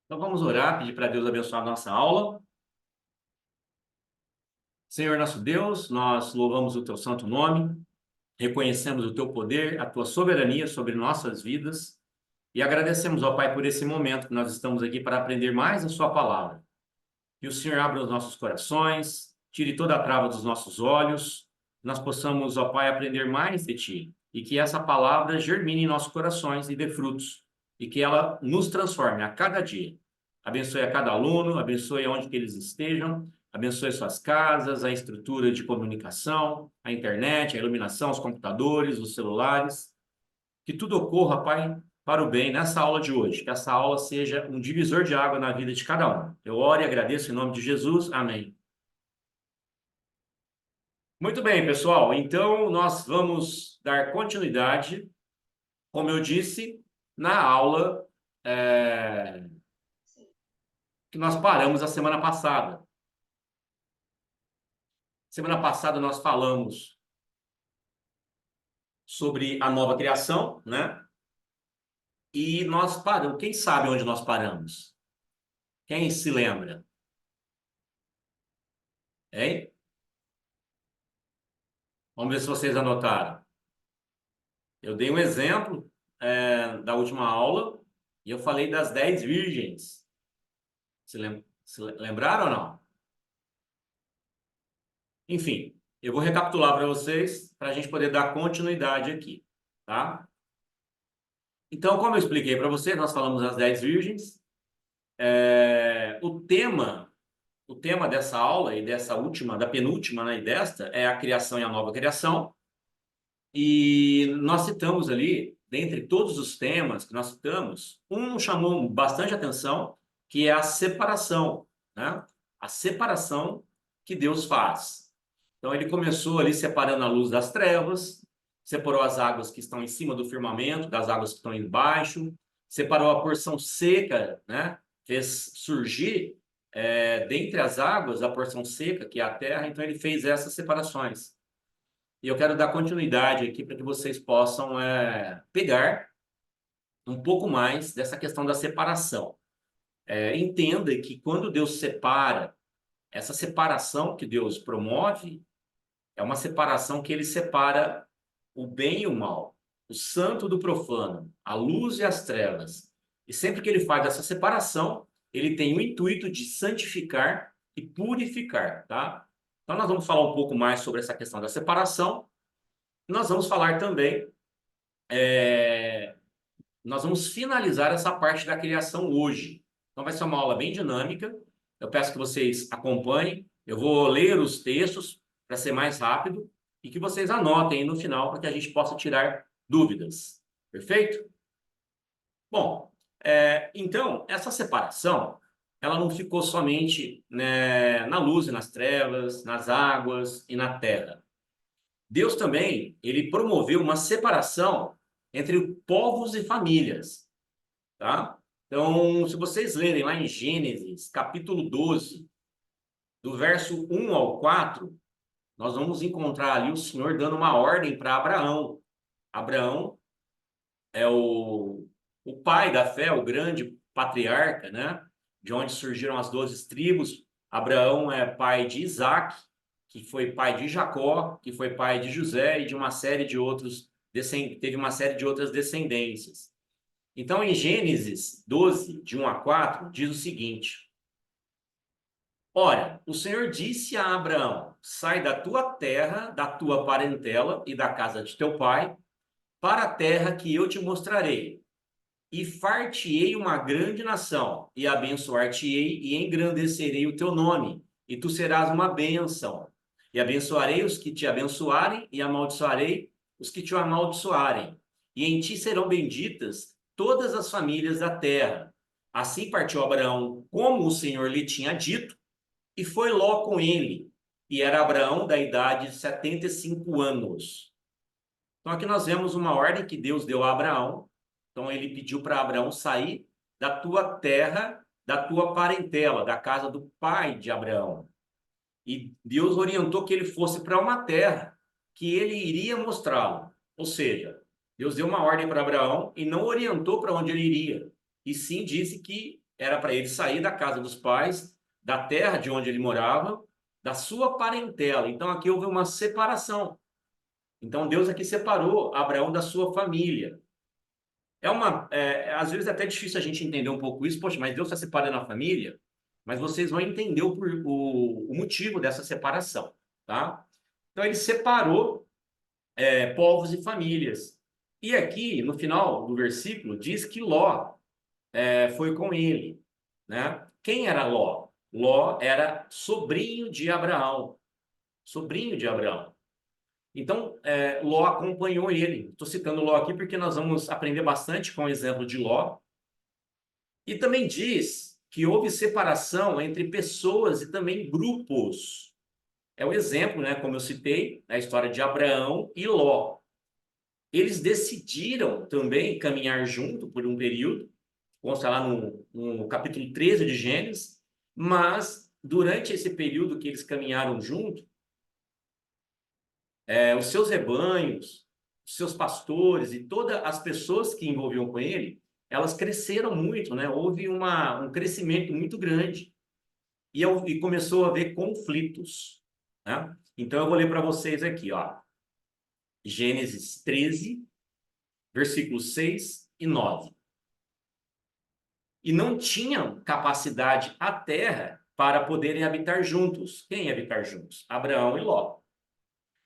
Então vamos orar, pedir para Deus abençoar a nossa aula. Senhor nosso Deus, nós louvamos o teu santo nome, reconhecemos o teu poder, a tua soberania sobre nossas vidas e agradecemos, ó Pai, por esse momento que nós estamos aqui para aprender mais a sua palavra. Que o Senhor abra os nossos corações, tire toda a trava dos nossos olhos, nós possamos, ó Pai, aprender mais de ti e que essa palavra germine em nossos corações e dê frutos e que ela nos transforme a cada dia. Abençoe a cada aluno, abençoe onde que eles estejam, abençoe suas casas, a estrutura de comunicação, a internet, a iluminação, os computadores, os celulares. Que tudo ocorra, Pai, para o bem nessa aula de hoje. Que essa aula seja um divisor de água na vida de cada um. Eu oro e agradeço em nome de Jesus. Amém. Muito bem, pessoal. Então, nós vamos dar continuidade, como eu disse, na aula que nós paramos a semana passada. Semana passada nós falamos sobre a nova criação, né? E nós paramos. Quem sabe onde nós paramos? Quem se lembra? Hein? Vamos ver se vocês anotaram. Eu dei um exemplo da última aula e eu falei das 10 virgens. Se lembraram ou não? Enfim, eu vou recapitular para vocês para a gente poder dar continuidade aqui, tá? Então, como eu expliquei para vocês, nós falamos das 10 virgens. O tema dessa aula e dessa última, da penúltima, né, e desta, é a criação e a nova criação. E nós citamos ali, dentre todos os temas que nós citamos, um chamou bastante atenção, que é a separação, né? A separação que Deus faz. Então ele começou ali separando a luz das trevas, separou as águas que estão em cima do firmamento, das águas que estão embaixo, separou a porção seca, né? Fez surgir dentre as águas a porção seca, que é a terra, então ele fez essas separações. E eu quero dar continuidade aqui para que vocês possam pegar um pouco mais dessa questão da separação. Entenda que quando Deus separa, essa separação que Deus promove é uma separação que ele separa o bem e o mal, o santo do profano, a luz e as trevas. E sempre que ele faz essa separação, ele tem o intuito de santificar e purificar, tá? Então nós vamos falar um pouco mais sobre essa questão da separação. Nós vamos falar também, nós vamos finalizar essa parte da criação hoje. Então vai ser uma aula bem dinâmica. Eu peço que vocês acompanhem. Eu vou ler os textos para ser mais rápido e que vocês anotem aí no final para que a gente possa tirar dúvidas. Perfeito? Bom, então, essa separação, ela não ficou somente, né, na luz e nas trevas, nas águas e na terra. Deus também, ele promoveu uma separação entre povos e famílias, tá? Então, se vocês lerem lá em Gênesis, capítulo 12, do verso 1 ao 4, nós vamos encontrar ali o Senhor dando uma ordem para Abraão. Abraão é o pai da fé, o grande patriarca, né? De onde surgiram as 12 tribos. Abraão é pai de Isaac, que foi pai de Jacó, que foi pai de José e de uma série de outros, teve uma série de outras descendências. Então, em Gênesis 12, de 1 a 4, diz o seguinte: Ora, o Senhor disse a Abraão: Sai da tua terra, da tua parentela e da casa de teu pai, para a terra que eu te mostrarei. E far-te-ei uma grande nação, e abençoar-te-ei e engrandecerei o teu nome, e tu serás uma bênção. E abençoarei os que te abençoarem, e amaldiçoarei os que te amaldiçoarem. E em ti serão benditas todas as famílias da terra. Assim partiu Abraão, como o Senhor lhe tinha dito, e foi Ló com ele. E era Abraão da idade de 75 anos. Então aqui nós vemos uma ordem que Deus deu a Abraão. Então ele pediu para Abraão sair da tua terra, da tua parentela, da casa do pai de Abraão. E Deus orientou que ele fosse para uma terra que ele iria mostrá-lo. Ou seja, Deus deu uma ordem para Abraão e não orientou para onde ele iria. E sim disse que era para ele sair da casa dos pais, da terra de onde ele morava, da sua parentela. Então aqui houve uma separação. Então Deus aqui separou Abraão da sua família. Às vezes é até difícil a gente entender um pouco isso. Poxa, mas Deus está separando a família? Mas vocês vão entender o motivo dessa separação, tá? Então ele separou povos e famílias. E aqui, no final do versículo, diz que Ló foi com ele, né? Quem era Ló? Ló era sobrinho de Abraão, sobrinho de Abraão. Então, Ló acompanhou ele. Estou citando Ló aqui porque nós vamos aprender bastante com o exemplo de Ló. E também diz que houve separação entre pessoas e também grupos. É o exemplo, né, como eu citei, na história de Abraão e Ló. Eles decidiram também caminhar junto por um período, consta lá no capítulo 13 de Gênesis, mas durante esse período que eles caminharam junto, os seus rebanhos, os seus pastores e todas as pessoas que envolviam com ele, elas cresceram muito, né? Houve um crescimento muito grande e começou a haver conflitos, né? Então eu vou ler para vocês aqui, ó, Gênesis 13, versículos 6 e 9. E não tinham capacidade a terra para poderem habitar juntos. Quem ia habitar juntos? Abraão e Ló.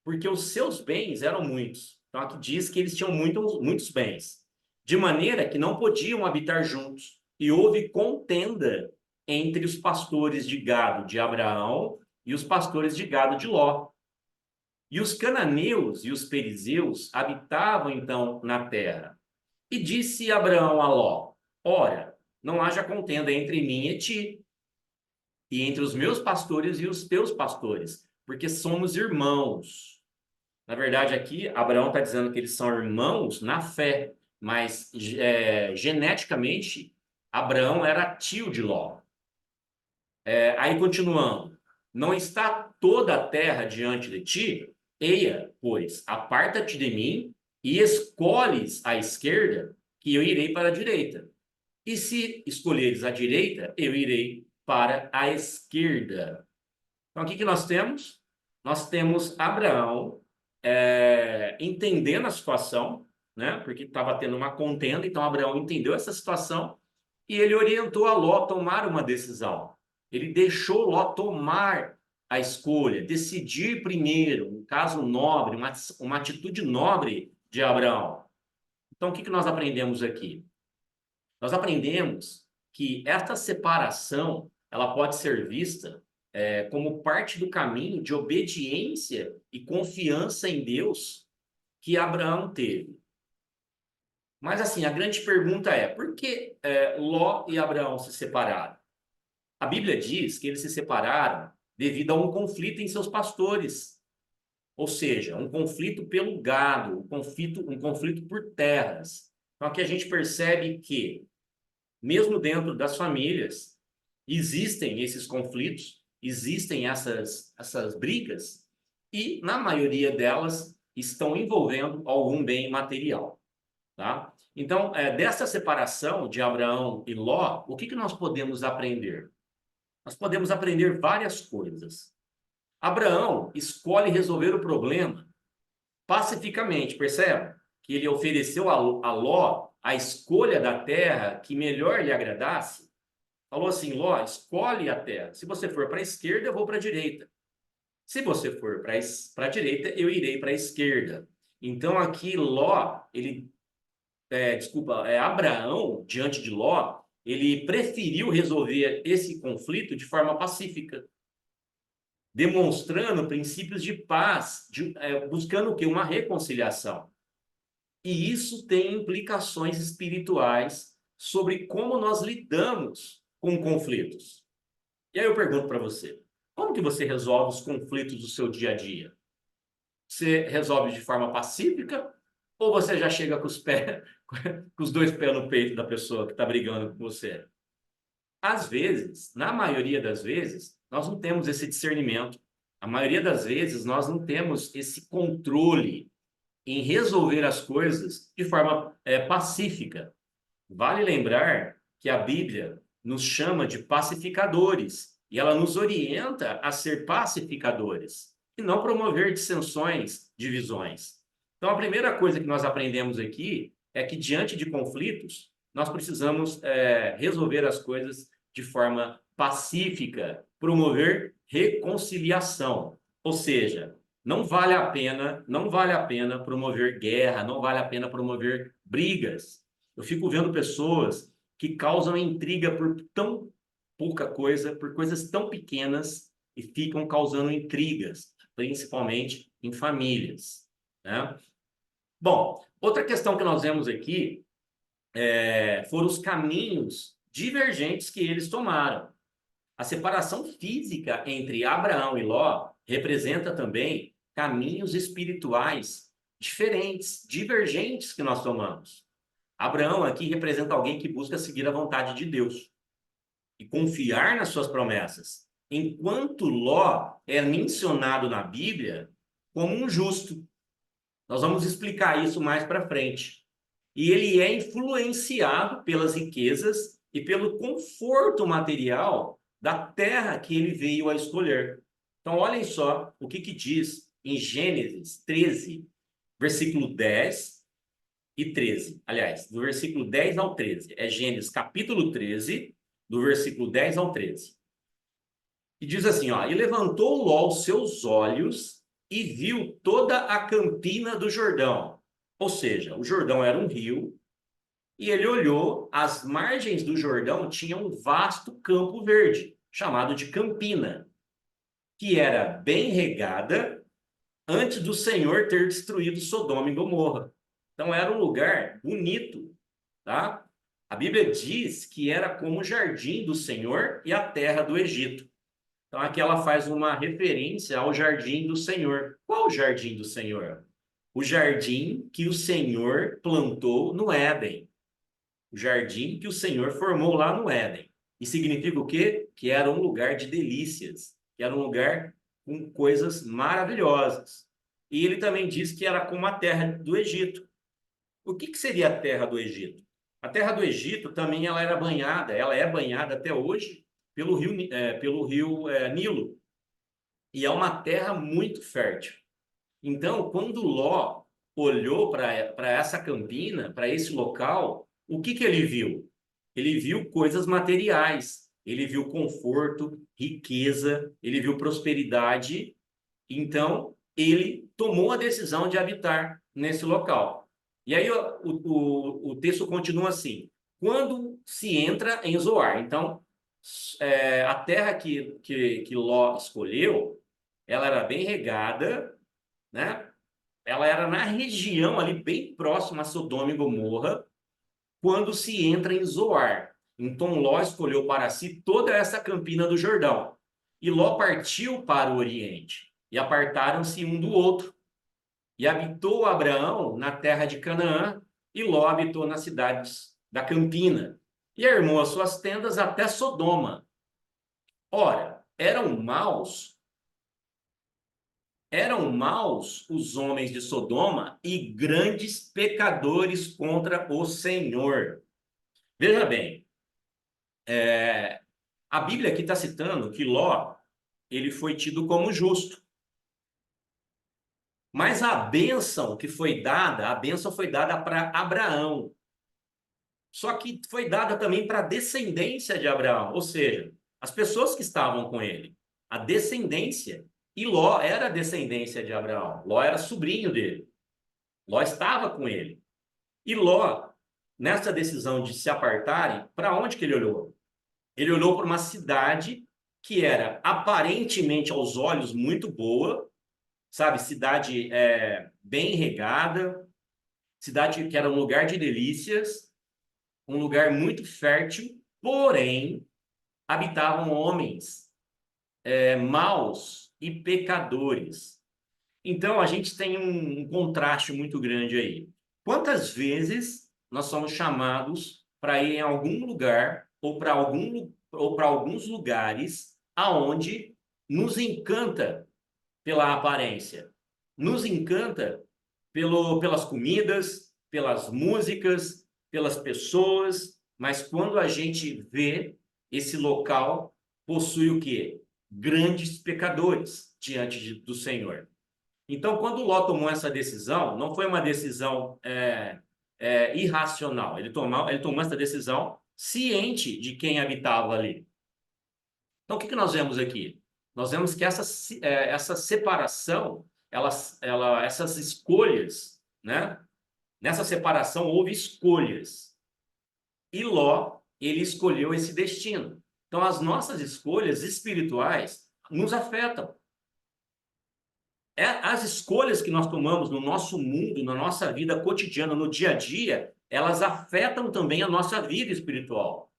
Porque os seus bens eram muitos. Então aqui diz que eles tinham muitos bens, de maneira que não podiam habitar juntos. E houve contenda entre os pastores de gado de Abraão e os pastores de gado de Ló. E os cananeus e os perizeus habitavam então na terra. E disse Abraão a Ló: Ora, não haja contenda entre mim e ti, e entre os meus pastores e os teus pastores, porque somos irmãos. Na verdade, aqui, Abraão está dizendo que eles são irmãos na fé, mas geneticamente, Abraão era tio de Ló. Aí, continuando, não está toda a terra diante de ti? Eia, pois, aparta-te de mim e escolhes a esquerda, que eu irei para a direita. E se escolheres a direita, eu irei para a esquerda. Então, o que nós temos? Nós temos Abraão entendendo a situação, né? Porque estava tendo uma contenda, então Abraão entendeu essa situação e ele orientou a Ló a tomar uma decisão. Ele deixou Ló tomar a escolha, decidir primeiro, um caso nobre, uma atitude nobre de Abraão. Então, o que nós aprendemos aqui? Nós aprendemos que esta separação ela pode ser vista como parte do caminho de obediência e confiança em Deus que Abraão teve. Mas assim, a grande pergunta é, por que Ló e Abraão se separaram? A Bíblia diz que eles se separaram devido a um conflito em seus pastores. Ou seja, um conflito pelo gado, um conflito por terras. Então aqui a gente percebe que mesmo dentro das famílias, existem esses conflitos, existem essas brigas, e na maioria delas estão envolvendo algum bem material, tá? Então, dessa separação de Abraão e Ló, o que nós podemos aprender? Nós podemos aprender várias coisas. Abraão escolhe resolver o problema pacificamente, percebe? Que ele ofereceu a Ló a escolha da terra que melhor lhe agradasse. Falou assim: Ló, escolhe a terra. Se você for para a esquerda, eu vou para a direita. Se você for para a direita, eu irei para a esquerda. Então aqui Ló, Abraão, diante de Ló, ele preferiu resolver esse conflito de forma pacífica, demonstrando princípios de paz, buscando o quê? Uma reconciliação. E isso tem implicações espirituais sobre como nós lidamos com conflitos. E aí eu pergunto para você, como que você resolve os conflitos do seu dia a dia? Você resolve de forma pacífica ou você já chega com os pés, com os dois pés no peito da pessoa que está brigando com você? Às vezes, na maioria das vezes, nós não temos esse discernimento. A maioria das vezes, nós não temos esse controle em resolver as coisas de forma pacífica. Vale lembrar que a Bíblia nos chama de pacificadores e ela nos orienta a ser pacificadores e não promover dissensões, divisões. Então, a primeira coisa que nós aprendemos aqui é que, diante de conflitos, nós precisamos resolver as coisas de forma pacífica, promover reconciliação. Ou seja, não vale a pena promover guerra, não vale a pena promover brigas. Eu fico vendo pessoas que causam intriga por tão pouca coisa, por coisas tão pequenas e ficam causando intrigas, principalmente em famílias, né? Bom, outra questão que nós vemos aqui foram os caminhos divergentes que eles tomaram. A separação física entre Abraão e Ló representa também caminhos espirituais diferentes, divergentes que nós tomamos. Abraão aqui representa alguém que busca seguir a vontade de Deus e confiar nas suas promessas, enquanto Ló é mencionado na Bíblia como um justo. Nós vamos explicar isso mais para frente. E ele é influenciado pelas riquezas e pelo conforto material da terra que ele veio a escolher. Então, olhem só o que diz em Gênesis 13, versículo 10 e 13. Aliás, do versículo 10 ao 13. É Gênesis capítulo 13, do versículo 10 ao 13. E diz assim, ó: E levantou Ló os seus olhos e viu toda a campina do Jordão. Ou seja, o Jordão era um rio, e ele olhou, as margens do Jordão tinham um vasto campo verde, chamado de Campina, que era bem regada antes do Senhor ter destruído Sodoma e Gomorra. Então era um lugar bonito, tá? A Bíblia diz que era como o jardim do Senhor e a terra do Egito. Então aqui ela faz uma referência ao jardim do Senhor. Qual o jardim do Senhor? O jardim que o Senhor plantou no Éden. O jardim que o Senhor formou lá no Éden. E significa o quê? Que era um lugar de delícias, que era um lugar com coisas maravilhosas. E ele também diz que era como a terra do Egito. O que seria a terra do Egito? A terra do Egito também ela era banhada, ela é banhada até hoje pelo rio Nilo. E é uma terra muito fértil. Então, quando Ló olhou para essa campina, para esse local, o que ele viu? Ele viu coisas materiais, ele viu conforto, riqueza, ele viu prosperidade. Então, ele tomou a decisão de habitar nesse local. E aí o texto continua assim: quando se entra em Zoar. Então, a terra que Ló escolheu, ela era bem regada, né? Ela era na região ali bem próxima a Sodoma e Gomorra, quando se entra em Zoar. Então Ló escolheu para si toda essa campina do Jordão. E Ló partiu para o Oriente, e apartaram-se um do outro. E habitou Abraão na terra de Canaã, e Ló habitou nas cidades da campina, e armou as suas tendas até Sodoma. Ora, eram maus os homens de Sodoma e grandes pecadores contra o Senhor. Veja bem, a Bíblia aqui está citando que Ló, ele foi tido como justo. Mas a bênção foi dada para Abraão. Só que foi dada também para a descendência de Abraão, ou seja, as pessoas que estavam com ele, a descendência. E Ló era a descendência de Abraão. Ló era sobrinho dele. Ló estava com ele. E Ló, nessa decisão de se apartarem, para onde que ele olhou? Ele olhou para uma cidade que era aparentemente aos olhos muito boa, sabe? Cidade bem regada, cidade que era um lugar de delícias, um lugar muito fértil, porém habitavam homens maus e pecadores. Então a gente tem um contraste muito grande aí. Quantas vezes nós somos chamados para ir em algum lugar ou para alguns lugares aonde nos encanta pela aparência, nos encanta pelas comidas, pelas músicas, pelas pessoas, mas quando a gente vê, esse local possui o quê? Grandes pecadores diante do Senhor. Então, quando Ló tomou essa decisão, não foi uma decisão irracional. Ele tomou essa decisão ciente de quem habitava ali. Então, o que nós vemos aqui? Nós vemos que essa separação, essas escolhas, né? Nessa separação houve escolhas. E Ló, ele escolheu esse destino. Então, as nossas escolhas espirituais nos afetam. As escolhas que nós tomamos no nosso mundo, na nossa vida cotidiana, no dia a dia, elas afetam também a nossa vida espiritual,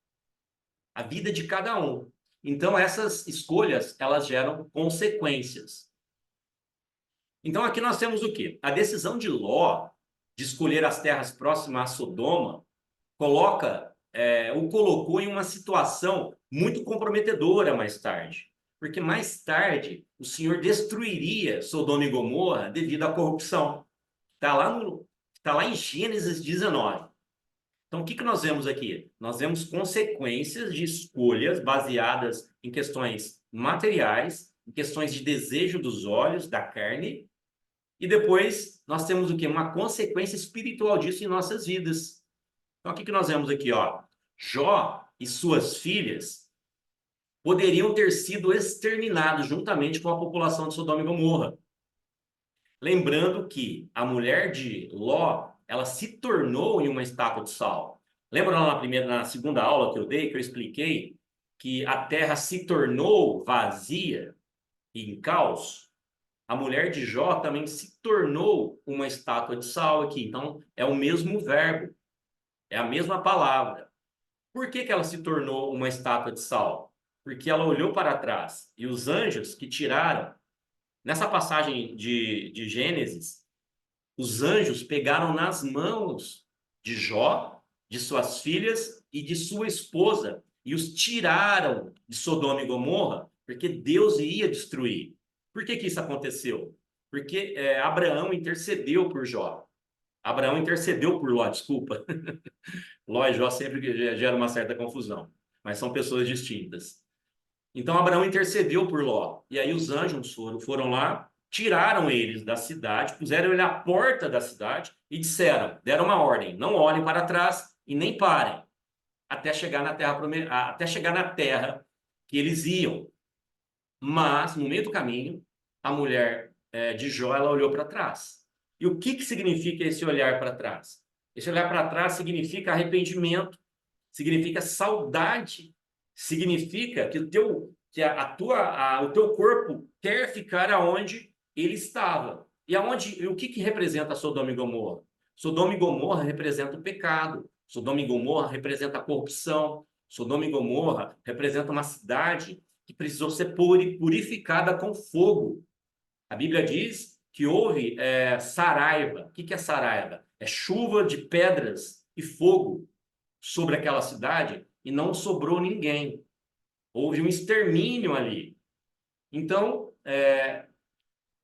a vida de cada um. Então, essas escolhas, elas geram consequências. Então, aqui nós temos o quê? A decisão de Ló de escolher as terras próximas a Sodoma o colocou em uma situação muito comprometedora mais tarde. Porque mais tarde o Senhor destruiria Sodoma e Gomorra devido à corrupção. Tá lá em Gênesis 19. Então, o que nós vemos aqui? Nós vemos consequências de escolhas baseadas em questões materiais, em questões de desejo dos olhos, da carne, e depois nós temos o quê? Uma consequência espiritual disso em nossas vidas. Então, o que nós vemos aqui? Ó? Jó e suas filhas poderiam ter sido exterminados juntamente com a população de Sodoma e Gomorra. Lembrando que a mulher de Ló, ela se tornou em uma estátua de sal. Lembra lá na segunda aula que eu dei, que eu expliquei que a terra se tornou vazia e em caos? A mulher de Jó também se tornou uma estátua de sal aqui. Então, é o mesmo verbo, é a mesma palavra. Por que ela se tornou uma estátua de sal? Porque ela olhou para trás e os anjos que tiraram, nessa passagem de Gênesis, os anjos pegaram nas mãos de Jó, de suas filhas e de sua esposa e os tiraram de Sodoma e Gomorra, porque Deus ia destruir. Por que isso aconteceu? Porque Abraão intercedeu por Jó. Abraão intercedeu por Ló, desculpa. Ló e Jó sempre gera uma certa confusão, mas são pessoas distintas. Então Abraão intercedeu por Ló, e aí os anjos foram lá, tiraram eles da cidade, puseram ele à porta da cidade e deram uma ordem: não olhem para trás e nem parem até chegar na terra que eles iam. Mas no meio do caminho, a mulher de Jó, ela olhou para trás. E o que significa esse olhar para trás? Esse olhar para trás significa arrependimento, significa saudade, significa que o teu corpo quer ficar aonde ele estava. E o que representa Sodoma e Gomorra? Sodoma e Gomorra representa o pecado. Sodoma e Gomorra representa a corrupção. Sodoma e Gomorra representa uma cidade que precisou ser purificada com fogo. A Bíblia diz que houve saraiva. O que é saraiva? É chuva de pedras e fogo sobre aquela cidade e não sobrou ninguém. Houve um extermínio ali. Então,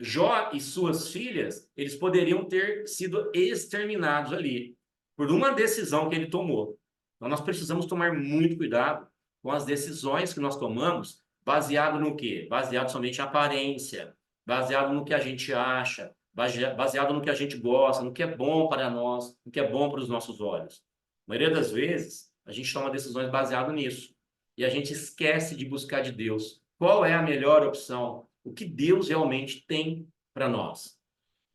Jó e suas filhas, eles poderiam ter sido exterminados ali por uma decisão que ele tomou. Então, nós precisamos tomar muito cuidado com as decisões que nós tomamos, baseado no quê? Baseado somente em aparência, baseado no que a gente acha, baseado no que a gente gosta, no que é bom para nós, no que é bom para os nossos olhos. A maioria das vezes, a gente toma decisões baseado nisso. E a gente esquece de buscar de Deus. Qual é a melhor opção? O que Deus realmente tem para nós?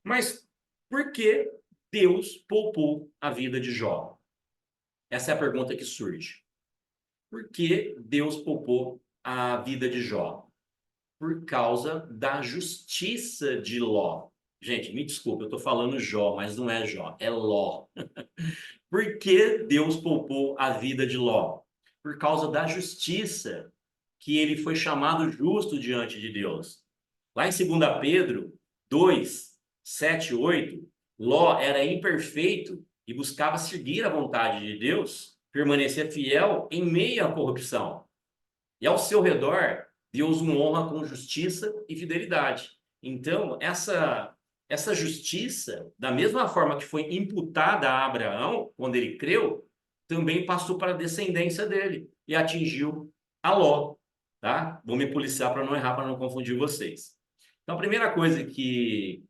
Mas por que Deus poupou a vida de Jó? Essa é a pergunta que surge. Por que Deus poupou a vida de Jó? Por causa da justiça de Ló. Gente, me desculpa, eu estou falando Jó, mas não é Jó, é Ló. Por que Deus poupou a vida de Ló? Por causa da justiça, que ele foi chamado justo diante de Deus. Lá em 2 Pedro 2, 7 e 8, Ló era imperfeito e buscava seguir a vontade de Deus, permanecer fiel em meio à corrupção. E ao seu redor, Deus o honra com justiça e fidelidade. Então, essa justiça, da mesma forma que foi imputada a Abraão, quando ele creu, também passou para a descendência dele e atingiu a Ló, tá? Vou me policiar para não errar, para não confundir vocês. Então, a primeira coisa que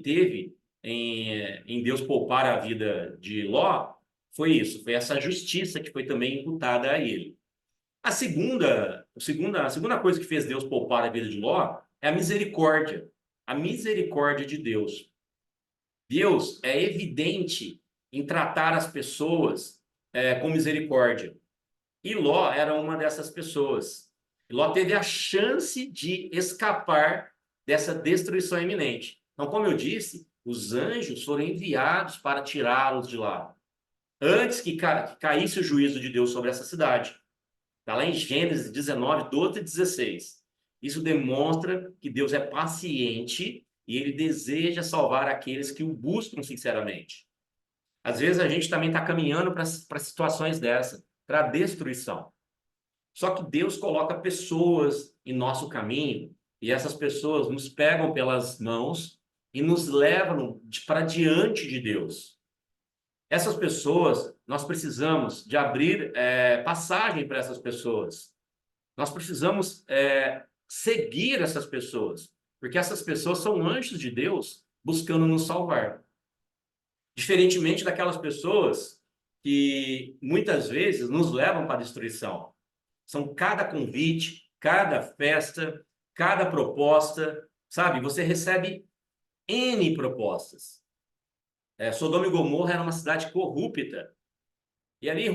teve em Deus poupar a vida de Ló foi isso, foi essa justiça que foi também imputada a ele. A segunda coisa que fez Deus poupar a vida de Ló é a misericórdia de Deus. Deus é evidente em tratar as pessoas com misericórdia. E Ló era uma dessas pessoas. E Ló teve a chance de escapar dessa destruição iminente. Então, como eu disse, os anjos foram enviados para tirá-los de lá, antes que caísse o juízo de Deus sobre essa cidade. Está lá em Gênesis 19, 12 e 16. Isso demonstra que Deus é paciente e ele deseja salvar aqueles que o buscam sinceramente. Às vezes a gente também está caminhando para situações dessa, para destruição. Só que Deus coloca pessoas em nosso caminho e essas pessoas nos pegam pelas mãos e nos levam para diante de Deus. Essas pessoas, nós precisamos de abrir passagem para essas pessoas. Nós precisamos seguir essas pessoas, porque essas pessoas são anjos de Deus buscando nos salvar. Diferentemente daquelas pessoas que muitas vezes nos levam para a destruição. São cada convite, cada festa, cada proposta, sabe? Você recebe N propostas. Sodoma e Gomorra era uma cidade corrupta. E ali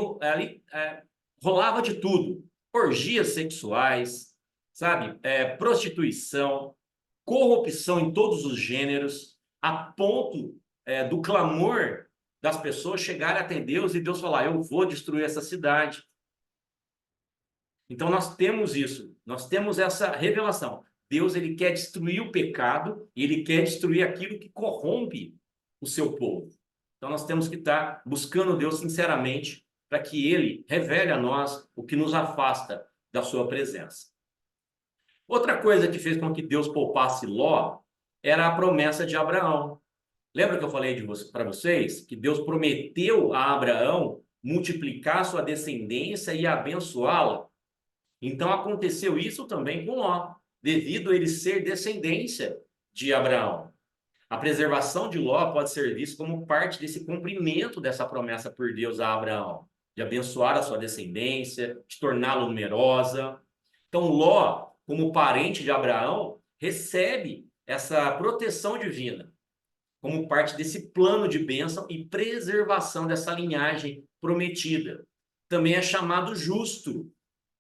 rolava de tudo. Orgias sexuais, sabe? Prostituição, corrupção em todos os gêneros, a ponto do clamor das pessoas chegarem até Deus e Deus falar: eu vou destruir essa cidade. Então nós temos isso, nós temos essa revelação. Deus, ele quer destruir o pecado e ele quer destruir aquilo que corrompe o seu povo. Então nós temos que estar buscando Deus sinceramente para que ele revele a nós o que nos afasta da sua presença. Outra coisa que fez com que Deus poupasse Ló era a promessa de Abraão. Lembra que eu falei para vocês que Deus prometeu a Abraão multiplicar sua descendência e abençoá-la? Então aconteceu isso também com Ló, devido a ele ser descendência de Abraão. A preservação de Ló pode ser vista como parte desse cumprimento dessa promessa por Deus a Abraão, de abençoar a sua descendência, de torná-la numerosa. Então Ló, como parente de Abraão, recebe essa proteção divina, como parte desse plano de bênção e preservação dessa linhagem prometida. Também é chamado justo,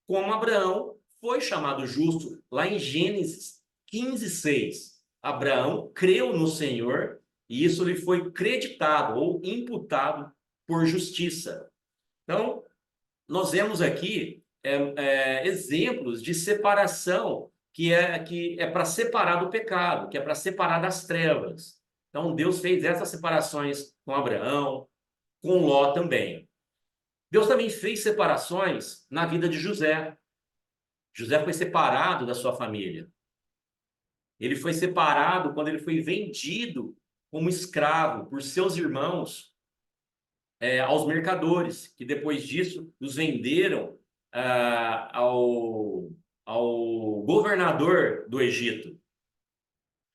como Abraão foi chamado justo lá em Gênesis 15:6. Abraão creu no Senhor e isso lhe foi creditado ou imputado por justiça. Então, nós vemos aqui exemplos de separação que é para separar do pecado, que é para separar das trevas. Então, Deus fez essas separações com Abraão, com Ló também. Deus também fez separações na vida de José. José foi separado da sua família. Ele foi separado quando ele foi vendido como escravo por seus irmãos aos mercadores, que depois disso os venderam ao governador do Egito.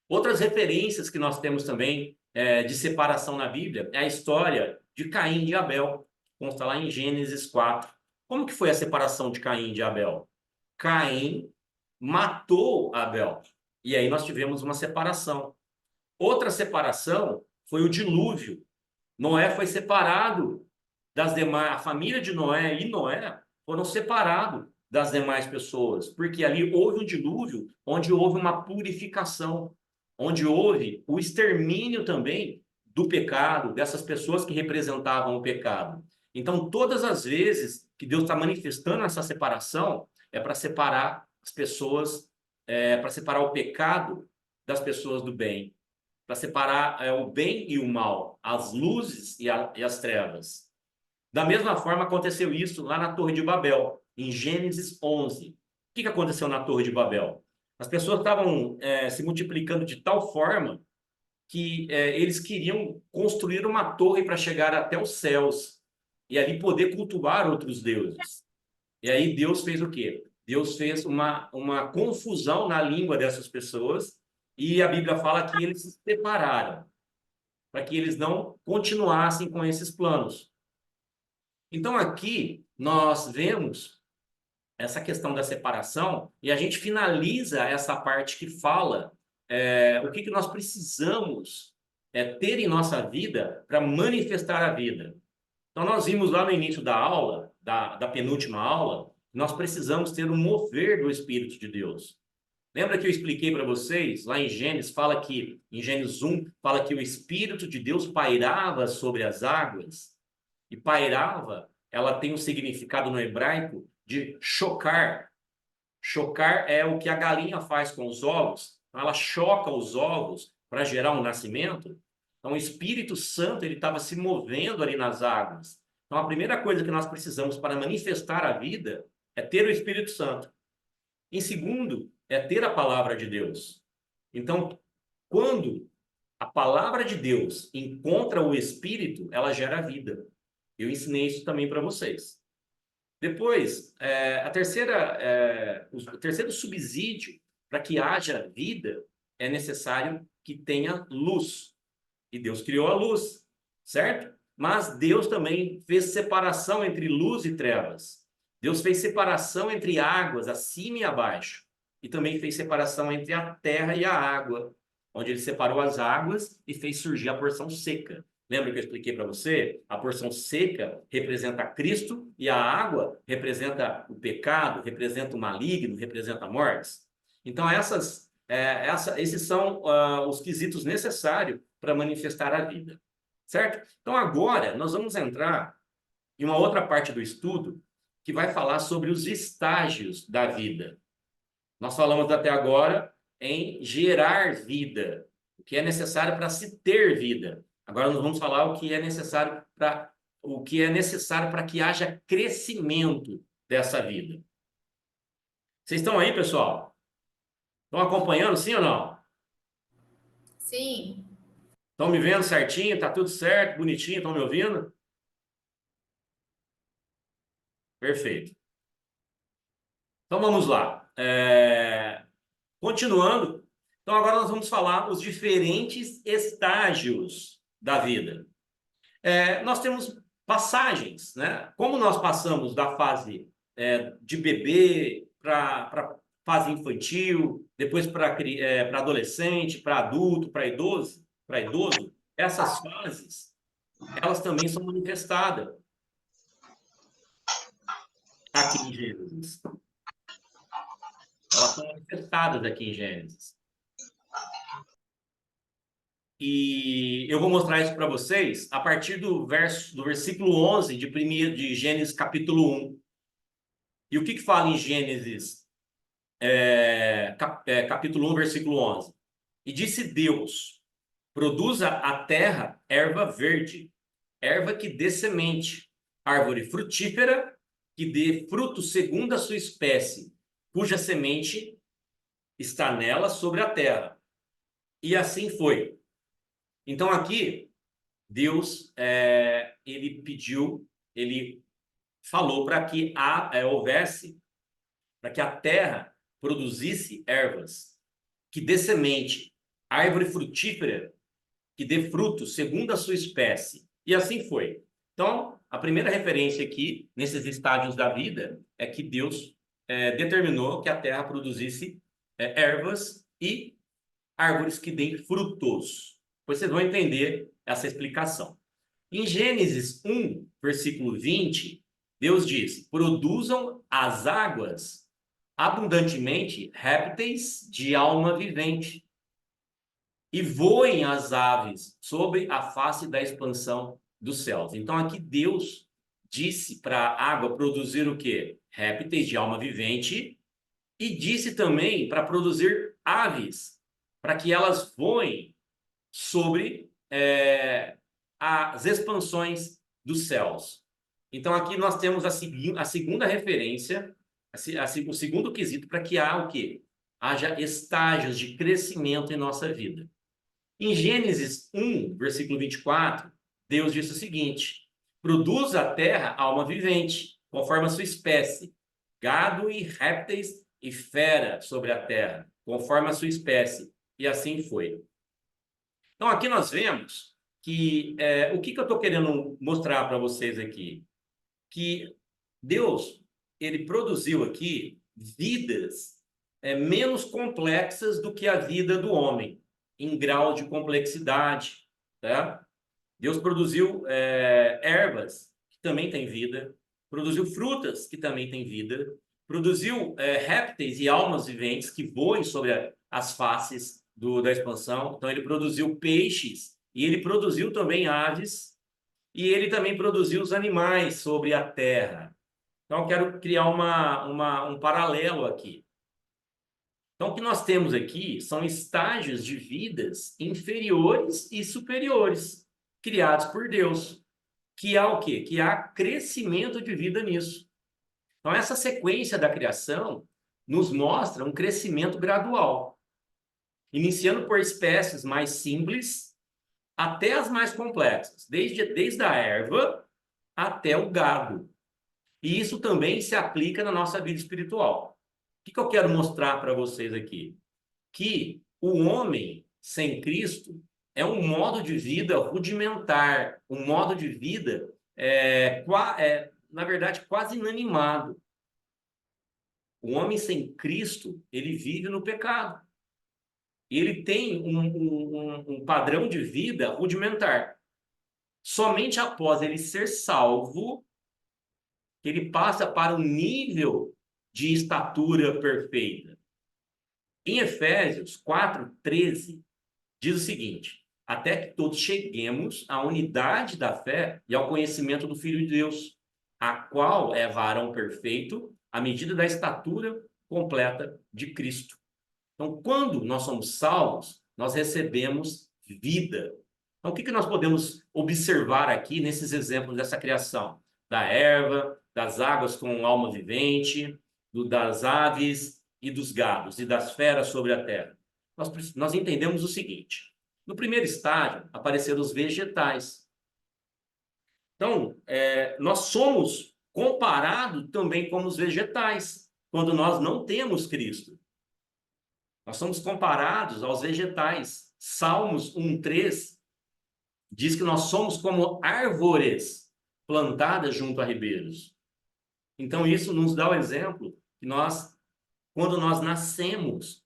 Outras referências que nós temos também de separação na Bíblia é a história de Caim e de Abel, consta lá em Gênesis 4. Como que foi a separação de Caim e de Abel? Caim matou Abel. E aí nós tivemos uma separação. Outra separação foi o dilúvio. Noé foi separado das demais, a família de Noé e Noé foram separados das demais pessoas, porque ali houve um dilúvio onde houve uma purificação, onde houve o extermínio também do pecado, dessas pessoas que representavam o pecado. Então, todas as vezes que Deus está manifestando essa separação, é para separar as pessoas, para separar o pecado das pessoas do bem, para separar o bem e o mal, as luzes e as trevas. Da mesma forma, aconteceu isso lá na Torre de Babel, em Gênesis 11. O que aconteceu na Torre de Babel? As pessoas estavam se multiplicando de tal forma que eles queriam construir uma torre para chegar até os céus e ali poder cultuar outros deuses. E aí Deus fez o quê? Deus fez uma confusão na língua dessas pessoas e a Bíblia fala que eles se separaram, para que eles não continuassem com esses planos. Então aqui nós vemos essa questão da separação e a gente finaliza essa parte que fala o que nós precisamos ter em nossa vida para manifestar a vida. Então, nós vimos lá no início da aula, da penúltima aula, nós precisamos ter um mover do Espírito de Deus. Lembra que eu expliquei para vocês, lá em Gênesis, em Gênesis 1, fala que o Espírito de Deus pairava sobre as águas? E pairava, ela tem um significado no hebraico de chocar. Chocar é o que a galinha faz com os ovos. Então, ela choca os ovos para gerar um nascimento. Então, o Espírito Santo ele estava se movendo ali nas águas. Então, a primeira coisa que nós precisamos para manifestar a vida é ter o Espírito Santo. Em segundo, é ter a palavra de Deus. Então, quando a palavra de Deus encontra o Espírito, ela gera vida. Eu ensinei isso também para vocês. Depois, o terceiro subsídio para que haja vida é necessário que tenha luz. E Deus criou a luz, certo? Mas Deus também fez separação entre luz e trevas. Deus fez separação entre águas, acima e abaixo. E também fez separação entre a terra e a água, onde ele separou as águas e fez surgir a porção seca. Lembra que eu expliquei para você? A porção seca representa Cristo e a água representa o pecado, representa o maligno, representa a morte. Então, esses são os quesitos necessários para manifestar a vida, certo? Então, agora, nós vamos entrar em uma outra parte do estudo que vai falar sobre os estágios da vida. Nós falamos até agora em gerar vida, o que é necessário para se ter vida. Agora nós vamos falar o que é necessário para que haja crescimento dessa vida. Vocês estão aí, pessoal? Estão acompanhando, sim ou não? Sim. Estão me vendo certinho? Tá tudo certo, bonitinho? Estão me ouvindo? Perfeito. Então vamos lá. Continuando. Então agora nós vamos falar os diferentes estágios da vida. Nós temos passagens, né? Como nós passamos da fase de bebê para fase infantil, depois para adolescente, para adulto, para idoso, essas fases, elas também são manifestadas aqui em Gênesis. Elas são manifestadas aqui em Gênesis. E eu vou mostrar isso para vocês a partir do versículo 11 de Gênesis capítulo 1. E o que fala em Gênesis capítulo 1, versículo 11? E disse Deus, produza a terra erva verde, erva que dê semente, árvore frutífera, que dê fruto segundo a sua espécie, cuja semente está nela sobre a terra. E assim foi. Então aqui, Deus, ele falou para que houvesse, para que a terra produzisse ervas, que dê semente, árvore frutífera, que dê fruto segundo a sua espécie. E assim foi. Então, a primeira referência aqui, nesses estágios da vida, é que Deus determinou que a terra produzisse ervas e árvores que deem frutos. Vocês vão entender essa explicação. Em Gênesis 1, versículo 20, Deus diz: produzam as águas abundantemente répteis de alma vivente, e voem as aves sobre a face da expansão dos céus. Então, aqui Deus disse para a água produzir o quê? Répteis de alma vivente, e disse também para produzir aves, para que elas voem sobre as expansões dos céus. Então, aqui nós temos a segunda referência, o segundo quesito para que o quê? Haja estágios de crescimento em nossa vida. Em Gênesis 1, versículo 24, Deus disse o seguinte: produz a terra alma vivente, conforme a sua espécie, gado e répteis e fera sobre a terra, conforme a sua espécie. E assim foi. Então, aqui nós vemos que o que eu estou querendo mostrar para vocês aqui? Que Deus, ele produziu aqui vidas menos complexas do que a vida do homem, em grau de complexidade, tá? Deus produziu ervas, que também têm vida, produziu frutas, que também têm vida, produziu répteis e almas viventes que voem sobre as faces da expansão. Então, ele produziu peixes, e ele produziu também aves, e ele também produziu os animais sobre a terra. Então, eu quero criar um paralelo aqui. Então, o que nós temos aqui são estágios de vidas inferiores e superiores, criados por Deus, que há o quê? Que há crescimento de vida nisso. Então, essa sequência da criação nos mostra um crescimento gradual, iniciando por espécies mais simples até as mais complexas, desde a erva até o gado. E isso também se aplica na nossa vida espiritual. O que eu quero mostrar para vocês aqui? Que o homem sem Cristo é um modo de vida rudimentar, um modo de vida, na verdade, quase inanimado. O homem sem Cristo, ele vive no pecado. Ele tem um padrão de vida rudimentar. Somente após ele ser salvo, ele passa para um nível de estatura perfeita. Em Efésios 4:13, diz o seguinte: até que todos cheguemos à unidade da fé e ao conhecimento do Filho de Deus, a qual é varão perfeito, à medida da estatura completa de Cristo. Então, quando nós somos salvos, nós recebemos vida. Então, o que nós podemos observar aqui nesses exemplos dessa criação? Da erva, das águas com alma vivente, das aves e dos gados e das feras sobre a terra. Nós entendemos o seguinte: no primeiro estágio, apareceram os vegetais. Então, nós somos comparados também com os vegetais, quando nós não temos Cristo. Nós somos comparados aos vegetais. Salmos 1:3 diz que nós somos como árvores plantadas junto a ribeiros. Então, isso nos dá o exemplo que quando nós nascemos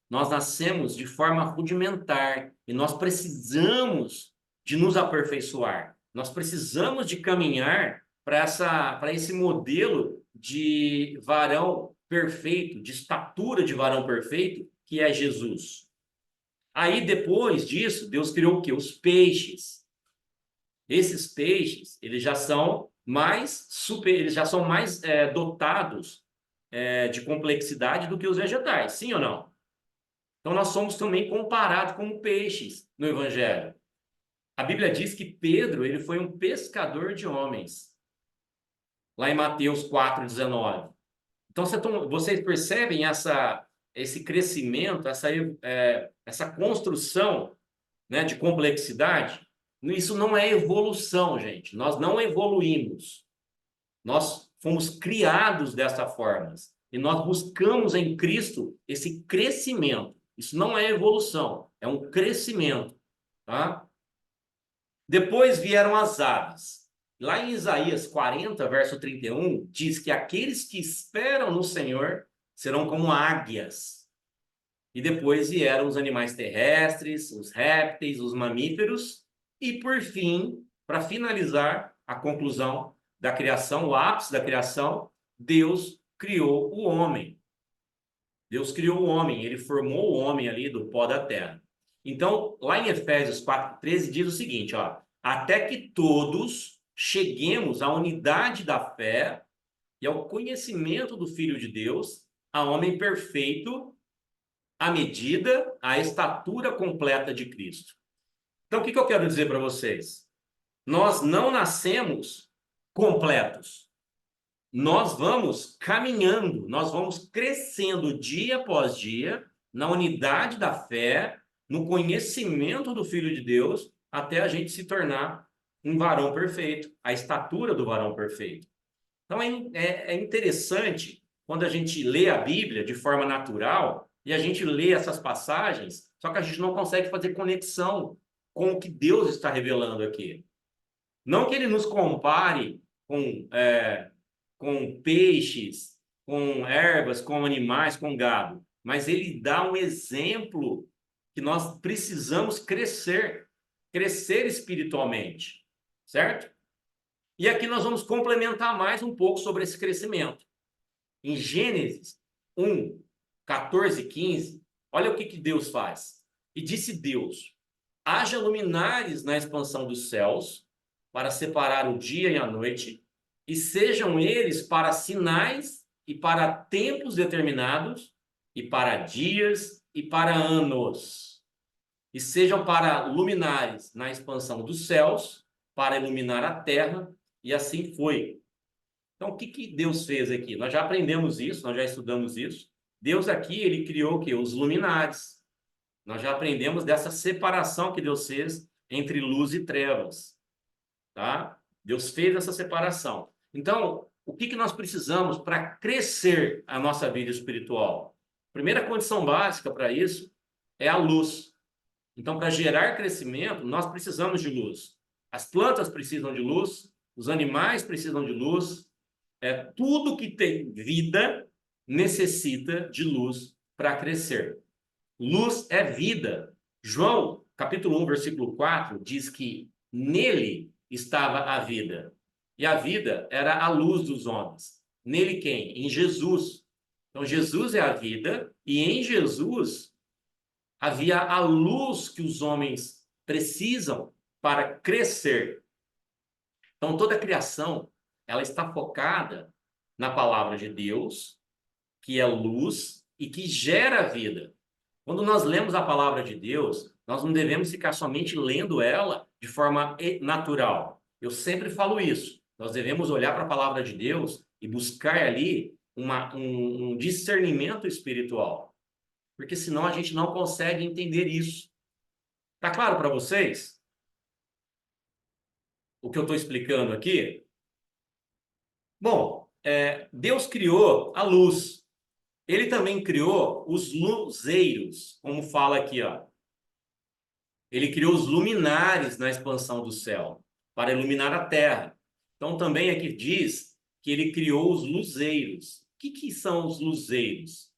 de forma rudimentar e nós precisamos de nos aperfeiçoar. Nós precisamos de caminhar para esse modelo de varão perfeito, de estatura de varão perfeito, que é Jesus. Aí, depois disso, Deus criou o quê? Os peixes. Esses peixes, eles já são mais dotados de complexidade do que os vegetais, sim ou não? Então, nós somos também comparados como peixes no Evangelho. A Bíblia diz que Pedro, ele foi um pescador de homens, lá em Mateus 4:19. Então, vocês percebem esse crescimento, essa construção, né, de complexidade? Isso não é evolução, gente. Nós não evoluímos. Nós fomos criados dessa forma. E nós buscamos em Cristo esse crescimento. Isso não é evolução, é um crescimento. Tá? Depois vieram as aves. Lá em Isaías 40, verso 31, diz que aqueles que esperam no Senhor serão como águias. E depois vieram os animais terrestres, os répteis, os mamíferos. E, por fim, para finalizar a conclusão da criação, o ápice da criação, Deus criou o homem. Deus criou o homem, ele formou o homem ali do pó da terra. Então, lá em Efésios 4:13 diz o seguinte, ó: até que todos cheguemos à unidade da fé e ao conhecimento do Filho de Deus, a homem perfeito, à medida, à estatura completa de Cristo. Então, o que eu quero dizer para vocês? Nós não nascemos completos. Nós vamos caminhando, nós vamos crescendo dia após dia na unidade da fé, no conhecimento do Filho de Deus, até a gente se tornar um varão perfeito, a estatura do varão perfeito. Então é interessante quando a gente lê a Bíblia de forma natural e a gente lê essas passagens, só que a gente não consegue fazer conexão com o que Deus está revelando aqui. Não que ele nos compare com peixes, com ervas, com animais, com gado, mas ele dá um exemplo que nós precisamos crescer espiritualmente, certo? E aqui nós vamos complementar mais um pouco sobre esse crescimento. Em Gênesis 1, 14 e 15, olha o que Deus faz. E disse Deus: haja luminares na expansão dos céus, para separar o dia e a noite, e sejam eles para sinais e para tempos determinados, e para dias e para anos. E sejam para luminares na expansão dos céus, para iluminar a terra, e assim foi. Então, o que Deus fez aqui? Nós já aprendemos isso, nós já estudamos isso. Deus aqui, ele criou o quê? Os luminares. Nós já aprendemos dessa separação que Deus fez entre luz e trevas, tá? Deus fez essa separação. Então, o que nós precisamos para crescer a nossa vida espiritual? Primeira condição básica para isso é a luz. Então, para gerar crescimento, nós precisamos de luz. As plantas precisam de luz, os animais precisam de luz, tudo que tem vida necessita de luz para crescer. Luz é vida. João, capítulo 1, versículo 4, diz que nele estava a vida. E a vida era a luz dos homens. Nele quem? Em Jesus. Então, Jesus é a vida, e em Jesus havia a luz que os homens precisam para crescer. Então, toda a criação, ela está focada na palavra de Deus, que é luz e que gera vida. Quando nós lemos a palavra de Deus, nós não devemos ficar somente lendo ela de forma natural. Eu sempre falo isso. Nós devemos olhar para a palavra de Deus e buscar ali um discernimento espiritual. Porque senão a gente não consegue entender isso. Tá claro para vocês o que eu estou explicando aqui? Bom, Deus criou a luz. Ele também criou os luzeiros, como fala aqui, ó. Ele criou os luminares na expansão do céu, para iluminar a terra. Então, também aqui diz que ele criou os luzeiros. O que são os luzeiros?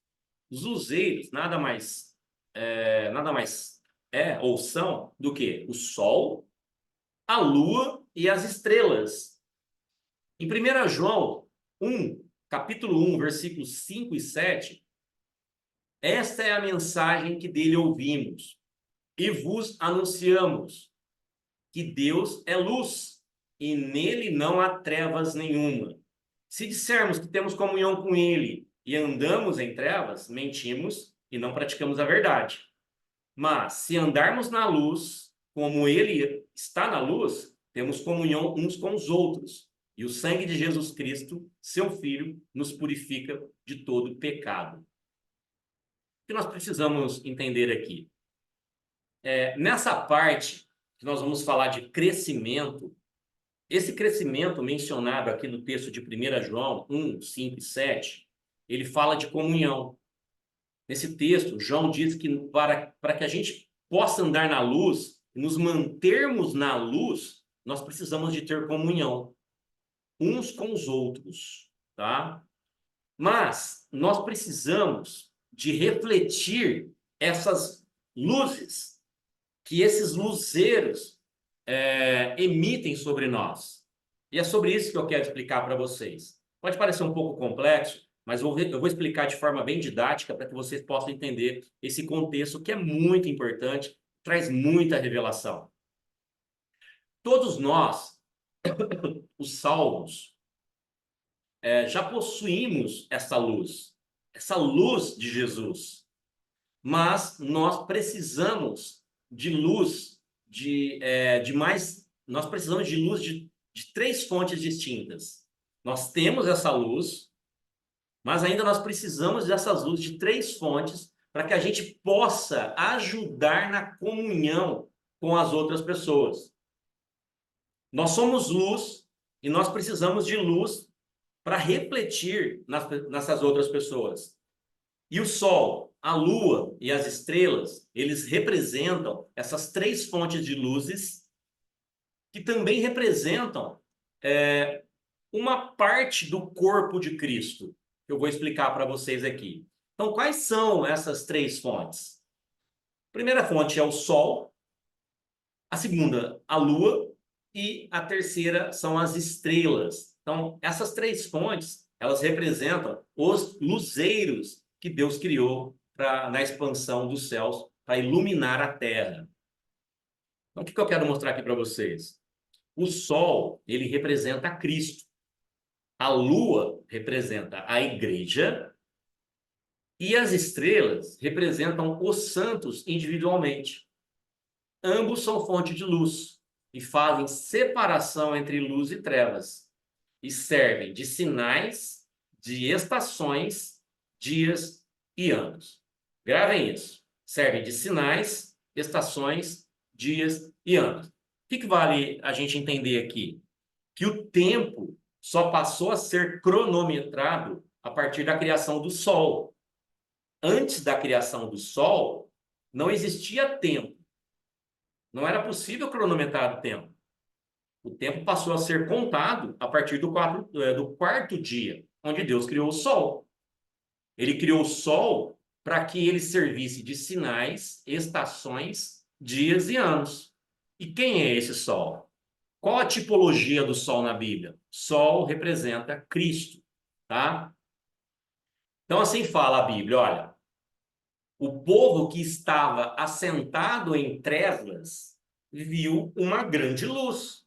Os luzeiros nada mais ou são do que o sol, a lua e as estrelas. Em 1 João 1, capítulo 1, versículos 5 e 7, esta é a mensagem que dele ouvimos e vos anunciamos, que Deus é luz e nele não há trevas nenhuma. Se dissermos que temos comunhão com ele e andamos em trevas, mentimos e não praticamos a verdade. Mas se andarmos na luz, como ele está na luz, temos comunhão uns com os outros. E o sangue de Jesus Cristo, seu Filho, nos purifica de todo pecado. O que nós precisamos entender aqui? Nessa parte que nós vamos falar de crescimento, esse crescimento mencionado aqui no texto de 1 João 1, 5 e 7, ele fala de comunhão. Nesse texto, João diz que para que a gente possa andar na luz, nos mantermos na luz, nós precisamos de ter comunhão uns com os outros, tá? Mas nós precisamos de refletir essas luzes que esses luzeiros emitem sobre nós. E é sobre isso que eu quero explicar para vocês. Pode parecer um pouco complexo, mas eu vou explicar de forma bem didática para que vocês possam entender esse contexto que é muito importante, traz muita revelação. Todos nós, os salvos, já possuímos essa luz de Jesus, mas nós precisamos de luz nós precisamos de luz de três fontes distintas. Nós temos essa luz, mas ainda nós precisamos dessas luzes de três fontes para que a gente possa ajudar na comunhão com as outras pessoas. Nós somos luz e nós precisamos de luz para refletir nessas outras pessoas. E o Sol, a Lua e as estrelas, eles representam essas três fontes de luzes que também representam uma parte do corpo de Cristo, que eu vou explicar para vocês aqui. Então, quais são essas três fontes? A primeira fonte é o Sol, a segunda, a Lua, e a terceira são as estrelas. Então, essas três fontes, elas representam os luzeiros que Deus criou na expansão dos céus para iluminar a Terra. Então, o que eu quero mostrar aqui para vocês? O Sol, ele representa Cristo. A Lua representa a Igreja e as estrelas representam os santos individualmente. Ambos são fonte de luz e fazem separação entre luz e trevas e servem de sinais de estações, dias e anos. Gravem isso. Servem de sinais, estações, dias e anos. O que vale a gente entender aqui? Que o tempo só passou a ser cronometrado a partir da criação do Sol. Antes da criação do Sol, não existia tempo. Não era possível cronometrar o tempo. O tempo passou a ser contado a partir do quarto dia, onde Deus criou o Sol. Ele criou o Sol para que ele servisse de sinais, estações, dias e anos. E quem é esse Sol? Qual a tipologia do Sol na Bíblia? Sol representa Cristo, tá? Então assim fala a Bíblia, olha, o povo que estava assentado em trevas viu uma grande luz.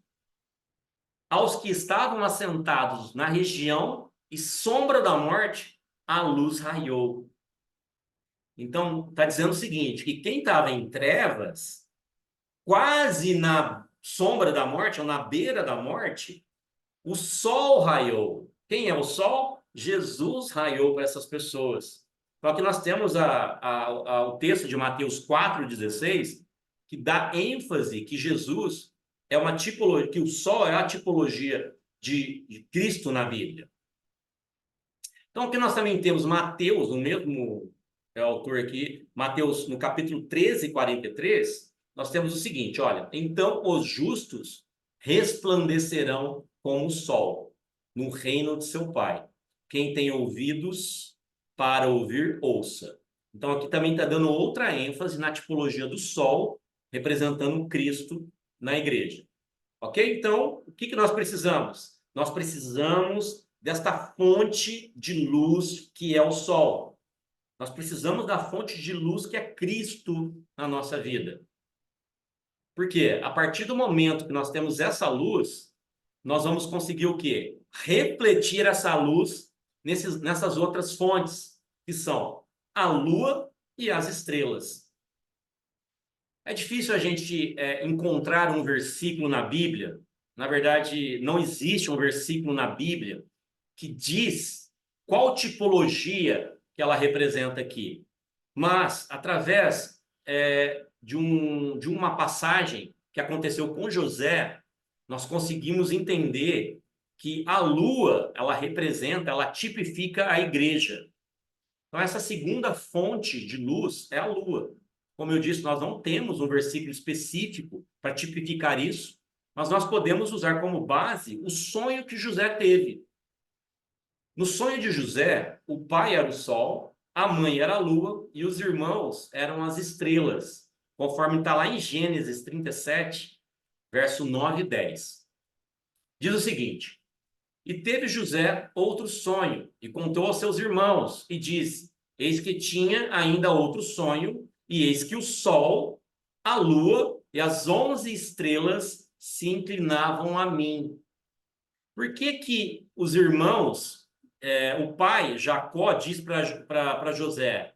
Aos que estavam assentados na região e sombra da morte, a luz raiou. Então, está dizendo o seguinte, que quem estava em trevas, quase na sombra da morte, ou na beira da morte, o sol raiou. Quem é o sol? Jesus raiou para essas pessoas. Só que nós temos o texto de Mateus 4,16, que dá ênfase que Jesus é uma tipologia, que o sol é a tipologia de Cristo na Bíblia. Então, aqui nós também temos Mateus, o mesmo autor aqui, Mateus, no capítulo 13, 43, nós temos o seguinte, olha, então os justos resplandecerão como o sol no reino de seu Pai. Quem tem ouvidos para ouvir, ouça. Então, aqui também está dando outra ênfase na tipologia do sol, representando Cristo na igreja. Ok? Então, o que nós precisamos? Nós precisamos desta fonte de luz que é o sol. Nós precisamos da fonte de luz que é Cristo na nossa vida. Por quê? A partir do momento que nós temos essa luz, nós vamos conseguir o quê? Refletir essa luz nessas outras fontes, que são a lua e as estrelas. É difícil a gente encontrar um versículo na Bíblia, na verdade, não existe um versículo na Bíblia que diz qual tipologia que ela representa aqui. Mas, através de uma passagem que aconteceu com José, nós conseguimos entender que a lua, ela representa, ela tipifica a igreja. Então, essa segunda fonte de luz é a lua. Como eu disse, nós não temos um versículo específico para tipificar isso, mas nós podemos usar como base o sonho que José teve. No sonho de José, o pai era o sol, a mãe era a lua e os irmãos eram as estrelas, conforme está lá em Gênesis 37, verso 9 e 10. Diz o seguinte: E teve José outro sonho, e contou aos seus irmãos, e disse: Eis que tinha ainda outro sonho, e eis que o sol, a lua e as 11 estrelas se inclinavam a mim. Por que os irmãos, o pai, Jacó, diz para José,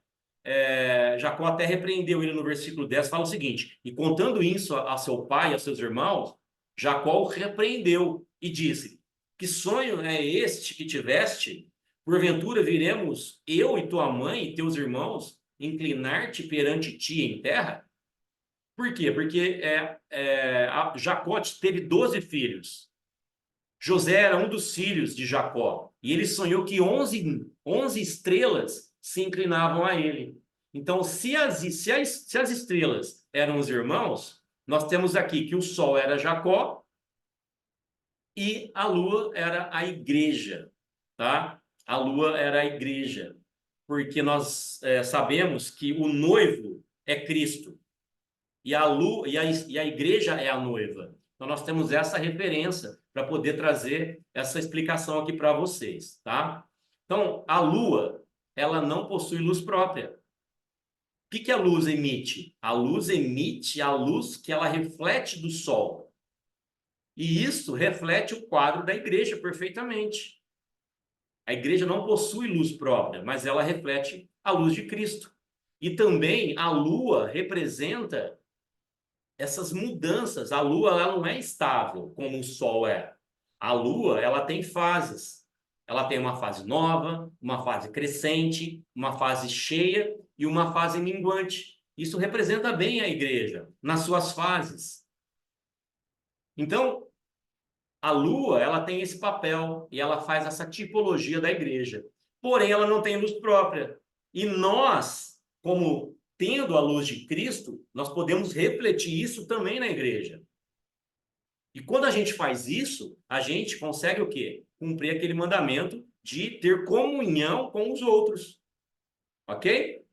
Jacó até repreendeu ele no versículo 10, fala o seguinte: E contando isso a seu pai e a seus irmãos, Jacó o repreendeu e disse: Que sonho é este que tiveste? Porventura viremos eu e tua mãe e teus irmãos inclinar-te perante ti em terra? Por quê? Porque Jacó teve 12 filhos. José era um dos filhos de Jacó. E ele sonhou que 11 estrelas se inclinavam a ele. Então, se as estrelas eram os irmãos, nós temos aqui que o Sol era Jacó e a Lua era a igreja, tá? A Lua era a igreja, porque nós sabemos que o noivo é Cristo e a lua e a igreja é a noiva. Então nós temos essa referência para poder trazer essa explicação aqui para vocês, tá? Então a lua, ela não possui luz própria. O que que a luz emite? A luz emite a luz que ela reflete do sol. E isso reflete o quadro da igreja perfeitamente. A igreja não possui luz própria, mas ela reflete a luz de Cristo. E também a lua representa essas mudanças. A Lua ela não é estável como o Sol é. A Lua ela tem fases. Ela tem uma fase nova, uma fase crescente, uma fase cheia e uma fase minguante. Isso representa bem a igreja nas suas fases. Então, a Lua ela tem esse papel e ela faz essa tipologia da igreja. Porém, ela não tem luz própria. E nós, como tendo a luz de Cristo, nós podemos refletir isso também na igreja. E quando a gente faz isso, a gente consegue o quê? Cumprir aquele mandamento de ter comunhão com os outros. Ok?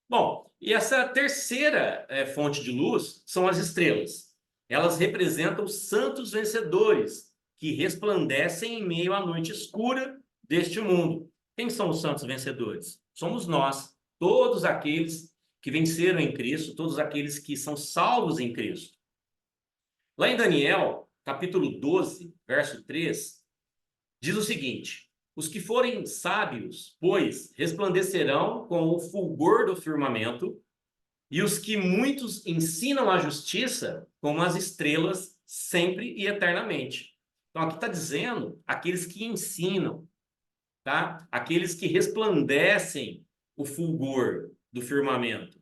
Bom, e essa terceira fonte de luz são as estrelas. Elas representam os santos vencedores que resplandecem em meio à noite escura deste mundo. Quem são os santos vencedores? Somos nós, todos aqueles que venceram em Cristo, todos aqueles que são salvos em Cristo. Lá em Daniel, capítulo 12, verso 3, diz o seguinte: os que forem sábios, pois, resplandecerão com o fulgor do firmamento, e os que muitos ensinam a justiça, como as estrelas, sempre e eternamente. Então, aqui está dizendo aqueles que ensinam, tá? Aqueles que resplandecem o fulgor do firmamento.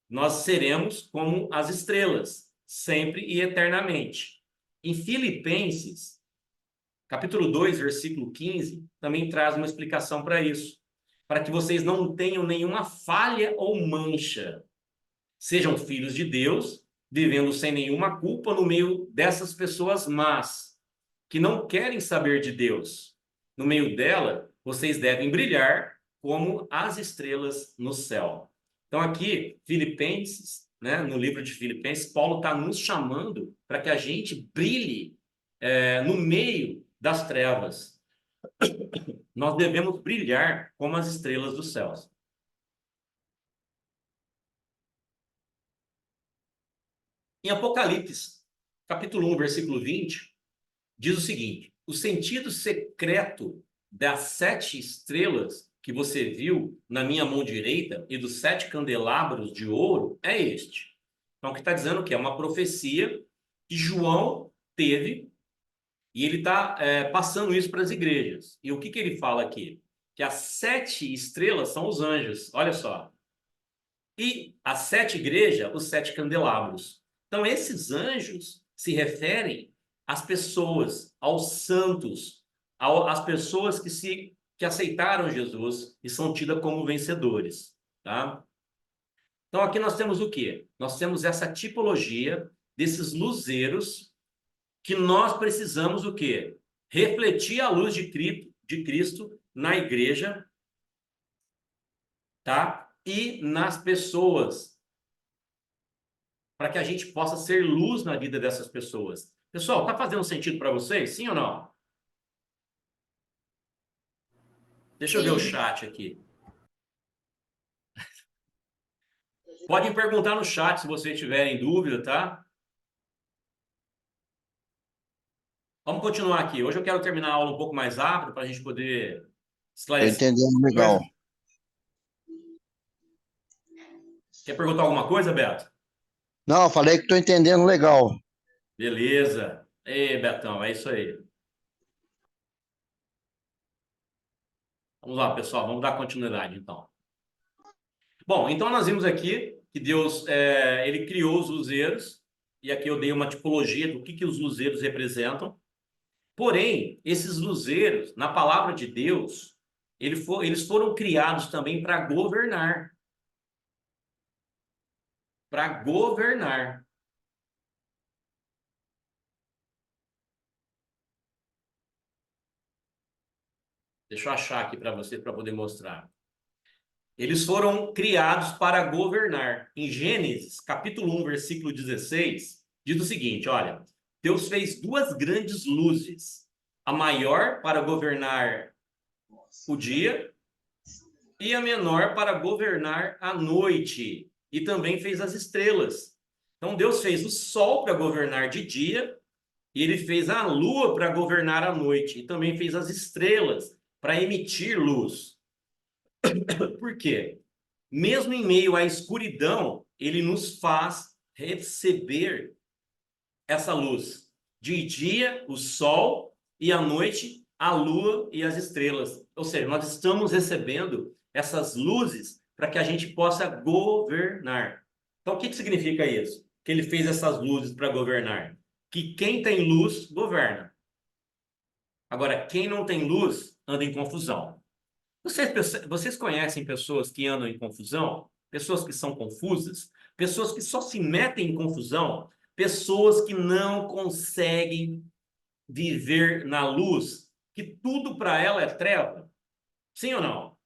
Nós seremos como as estrelas, sempre e eternamente. Em Filipenses, capítulo 2, versículo 15, também traz uma explicação para isso. Para que vocês não tenham nenhuma falha ou mancha. Sejam filhos de Deus, vivendo sem nenhuma culpa no meio dessas pessoas más, que não querem saber de Deus. No meio dela, vocês devem brilhar como as estrelas no céu. Então aqui, Filipenses, né, no livro de Filipenses, Paulo está nos chamando para que a gente brilhe no meio das trevas. Nós devemos brilhar como as estrelas dos céus. Em Apocalipse, capítulo 1, versículo 20, diz o seguinte: o sentido secreto das 7 estrelas que você viu na minha mão direita e dos 7 candelabros de ouro é este. Então, o que está dizendo que é uma profecia que João teve e ele está passando isso para as igrejas. E o que ele fala aqui? Que as 7 estrelas são os anjos. Olha só. E as 7 igrejas, os 7 candelabros. Então, esses anjos se referem às pessoas, aos santos, às pessoas que aceitaram Jesus e são tidas como vencedores, tá? Então, aqui nós temos o quê? Nós temos essa tipologia desses luzeiros que nós precisamos o quê? Refletir a luz de Cristo na igreja, tá? E nas pessoas, para que a gente possa ser luz na vida dessas pessoas. Pessoal, tá fazendo sentido para vocês? Sim ou não? Deixa eu ver o Sim. chat aqui. Podem perguntar no chat se vocês tiverem dúvida, tá? Vamos continuar aqui. Hoje eu quero terminar a aula um pouco mais rápido para a gente poder Tô esclarecer entendendo alguma legal. coisa. Quer perguntar alguma coisa, Beto? Não, eu falei que tô entendendo legal. Beleza. Ei, Betão, é isso aí. Vamos lá, pessoal, vamos dar continuidade, então. Bom, então nós vimos aqui que Deus, ele criou os luzeiros, e aqui eu dei uma tipologia do que os luzeiros representam. Porém, esses luzeiros, na palavra de Deus, eles foram criados também para governar. Para governar. Deixa eu achar aqui para você, para poder mostrar. Eles foram criados para governar. Em Gênesis, capítulo 1, versículo 16, diz o seguinte, olha, Deus fez duas grandes luzes, a maior para governar o dia e a menor para governar a noite. E também fez as estrelas. Então Deus fez o sol para governar de dia e ele fez a lua para governar a noite. E também fez as estrelas para emitir luz. Por quê? Mesmo em meio à escuridão, ele nos faz receber essa luz. De dia, o sol, e à noite, a lua e as estrelas. Ou seja, nós estamos recebendo essas luzes para que a gente possa governar. Então, o que significa isso? Que ele fez essas luzes para governar? Que quem tem luz, governa. Agora, quem não tem luz, anda em confusão. Vocês conhecem pessoas que andam em confusão? Pessoas que são confusas? Pessoas que só se metem em confusão? Pessoas que não conseguem viver na luz, que tudo para ela é treva? Sim ou não?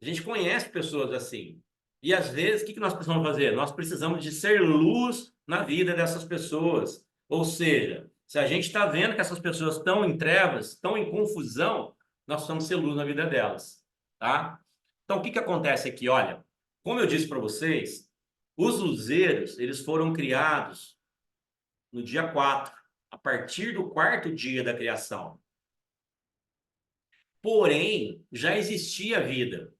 A gente conhece pessoas assim. E às vezes, o que nós precisamos fazer? Nós precisamos de ser luz na vida dessas pessoas. Ou seja, se a gente está vendo que essas pessoas estão em trevas, estão em confusão, nós precisamos ser luz na vida delas. Tá? Então, o que acontece aqui? Olha, como eu disse para vocês, os luzeiros, eles foram criados no dia 4, a partir do quarto dia da criação. Porém, já existia vida.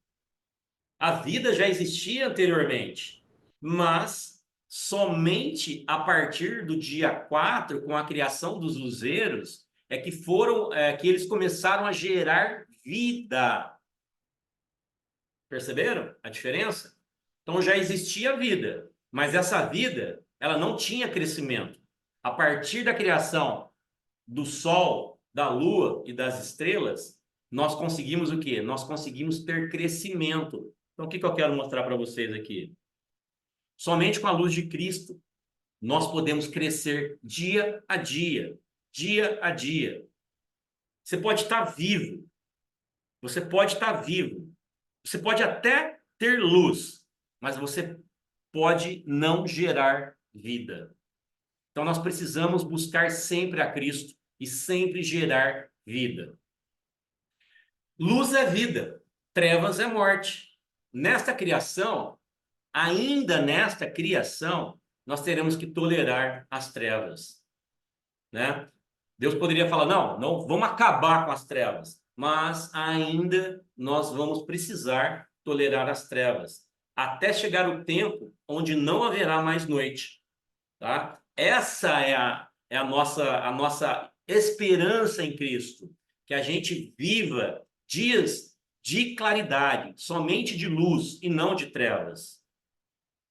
A vida já existia anteriormente, mas somente a partir do dia 4, com a criação dos luzeiros, que eles começaram a gerar vida. Perceberam a diferença? Então já existia vida, mas essa vida, ela não tinha crescimento. A partir da criação do Sol, da Lua e das estrelas, nós conseguimos o quê? Nós conseguimos ter crescimento. Então, o que eu quero mostrar para vocês aqui? Somente com a luz de Cristo, nós podemos crescer dia a dia. Dia a dia. Você pode estar vivo. Você pode estar vivo. Você pode até ter luz, mas você pode não gerar vida. Então, nós precisamos buscar sempre a Cristo e sempre gerar vida. Luz é vida, trevas é morte. Nesta criação, ainda nesta criação, nós teremos que tolerar as trevas, né? Deus poderia falar, não vamos acabar com as trevas, mas ainda nós vamos precisar tolerar as trevas, até chegar o tempo onde não haverá mais noite, tá? Essa é a nossa esperança em Cristo, que a gente viva dias de claridade, somente de luz e não de trevas.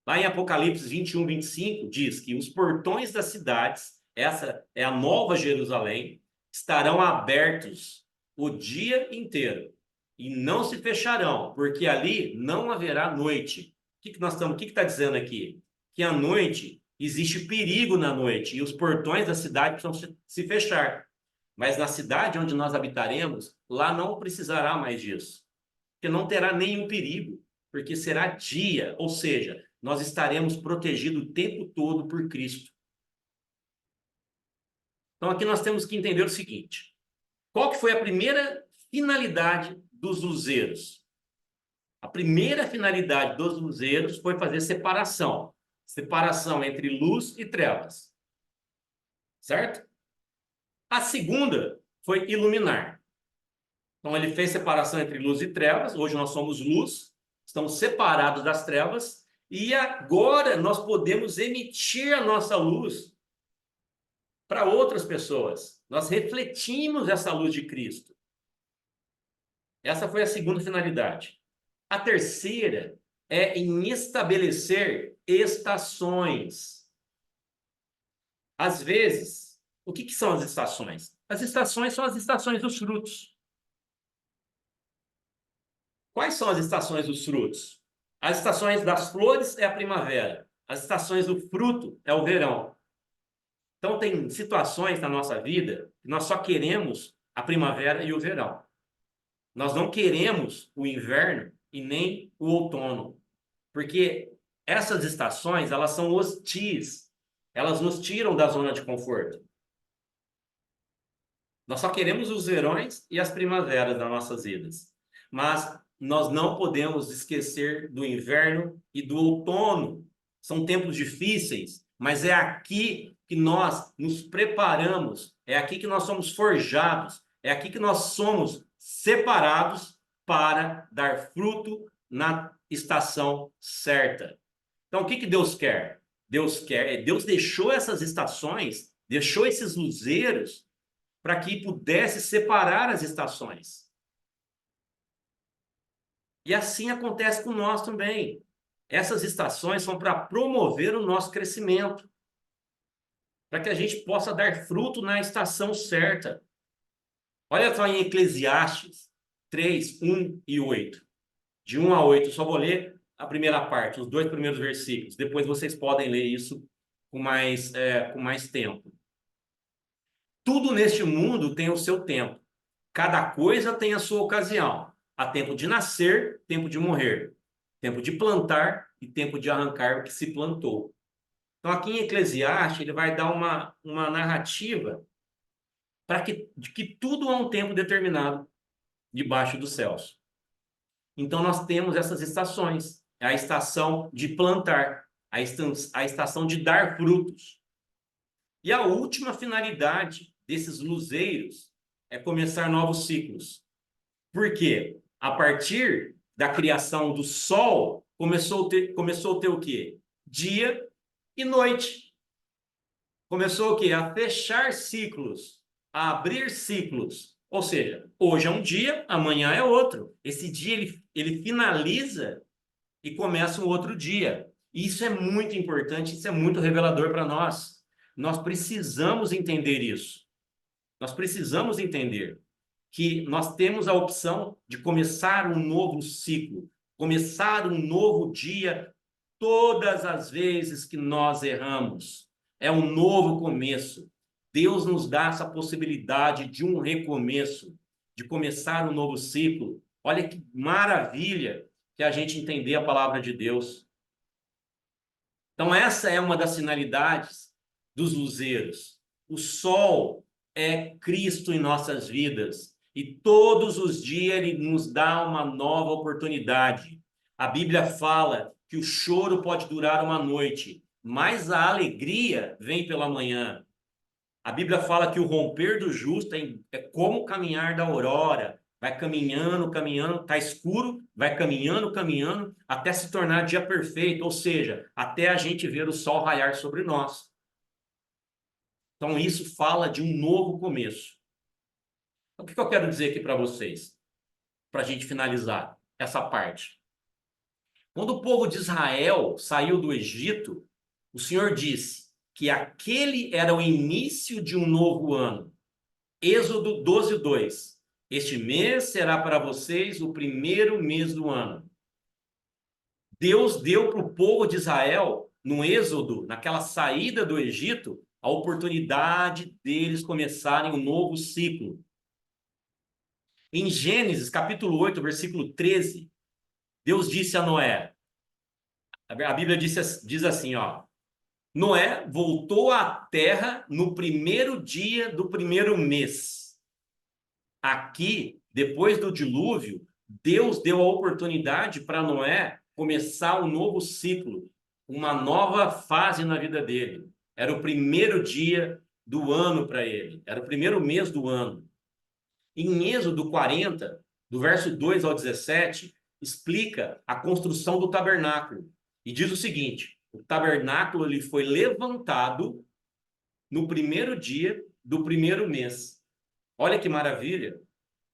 Lá em Apocalipse 21, 25, diz que os portões das cidades, essa é a Nova Jerusalém, estarão abertos o dia inteiro e não se fecharão, porque ali não haverá noite. O que está dizendo aqui? Que à noite existe perigo na noite e os portões da cidade precisam se fechar. Mas na cidade onde nós habitaremos, lá não precisará mais disso, porque não terá nenhum perigo, porque será dia, ou seja, nós estaremos protegidos o tempo todo por Cristo. Então aqui nós temos que entender o seguinte: qual que foi a primeira finalidade dos luzeiros? A primeira finalidade dos luzeiros foi fazer separação. Separação entre luz e trevas. Certo? A segunda foi iluminar. Então ele fez separação entre luz e trevas. Hoje nós somos luz, estamos separados das trevas. E agora nós podemos emitir a nossa luz para outras pessoas. Nós refletimos essa luz de Cristo. Essa foi a segunda finalidade. A terceira é em estabelecer estações. Às vezes, O que são as estações? As estações são as estações dos frutos. Quais são as estações dos frutos? As estações das flores é a primavera. As estações do fruto é o verão. Então, tem situações na nossa vida que nós só queremos a primavera e o verão. Nós não queremos o inverno e nem o outono. Porque essas estações, elas são hostis. Elas nos tiram da zona de conforto. Nós só queremos os verões e as primaveras das nossas vidas. Mas nós não podemos esquecer do inverno e do outono. São tempos difíceis, mas é aqui que nós nos preparamos, é aqui que nós somos forjados, é aqui que nós somos separados para dar fruto na estação certa. Então, o que Deus quer? Deus deixou essas estações, deixou esses luzeiros para que pudesse separar as estações. E assim acontece com nós também. Essas estações são para promover o nosso crescimento, para que a gente possa dar fruto na estação certa. Olha só em Eclesiastes 3, 1 e 8. De 1 a 8, eu só vou ler a primeira parte, os 2 primeiros versículos. Depois vocês podem ler isso com mais tempo. Tudo neste mundo tem o seu tempo. Cada coisa tem a sua ocasião. Há tempo de nascer, tempo de morrer. Tempo de plantar e tempo de arrancar o que se plantou. Então, aqui em Eclesiastes, ele vai dar uma narrativa de que tudo há um tempo determinado debaixo dos céus. Então, nós temos essas estações. É a estação de plantar, a estação de dar frutos. E a última finalidade desses luzeiros é começar novos ciclos. Por quê? A partir da criação do sol, começou a ter o quê? Dia e noite. Começou o quê? A fechar ciclos, a abrir ciclos. Ou seja, hoje é um dia, amanhã é outro. Esse dia ele finaliza e começa um outro dia. Isso é muito importante, isso é muito revelador para nós. Nós precisamos entender isso. Nós precisamos entender que nós temos a opção de começar um novo ciclo, começar um novo dia todas as vezes que nós erramos. É um novo começo. Deus nos dá essa possibilidade de um recomeço, de começar um novo ciclo. Olha que maravilha que a gente entender a palavra de Deus. Então, essa é uma das finalidades dos luzeiros. O sol é Cristo em nossas vidas. E todos os dias ele nos dá uma nova oportunidade. A Bíblia fala que o choro pode durar uma noite, mas a alegria vem pela manhã. A Bíblia fala que o romper do justo é como o caminhar da aurora. Vai caminhando, caminhando, está escuro, vai caminhando, caminhando, até se tornar dia perfeito, ou seja, até a gente ver o sol raiar sobre nós. Então, isso fala de um novo começo. Então, o que eu quero dizer aqui para vocês, para a gente finalizar essa parte? Quando o povo de Israel saiu do Egito, o Senhor disse que aquele era o início de um novo ano. Êxodo 12, 2. Este mês será para vocês o primeiro mês do ano. Deus deu para o povo de Israel, no Êxodo, naquela saída do Egito, a oportunidade deles começarem um novo ciclo. Em Gênesis, capítulo 8, versículo 13, Deus disse a Noé, a Bíblia diz assim, ó, Noé voltou à terra no primeiro dia do primeiro mês. Aqui, depois do dilúvio, Deus deu a oportunidade para Noé começar um novo ciclo, uma nova fase na vida dele. Era o primeiro dia do ano para ele, era o primeiro mês do ano. Em Êxodo 40, do verso 2 ao 17, explica a construção do tabernáculo. E diz o seguinte, o tabernáculo ele foi levantado no primeiro dia do primeiro mês. Olha que maravilha.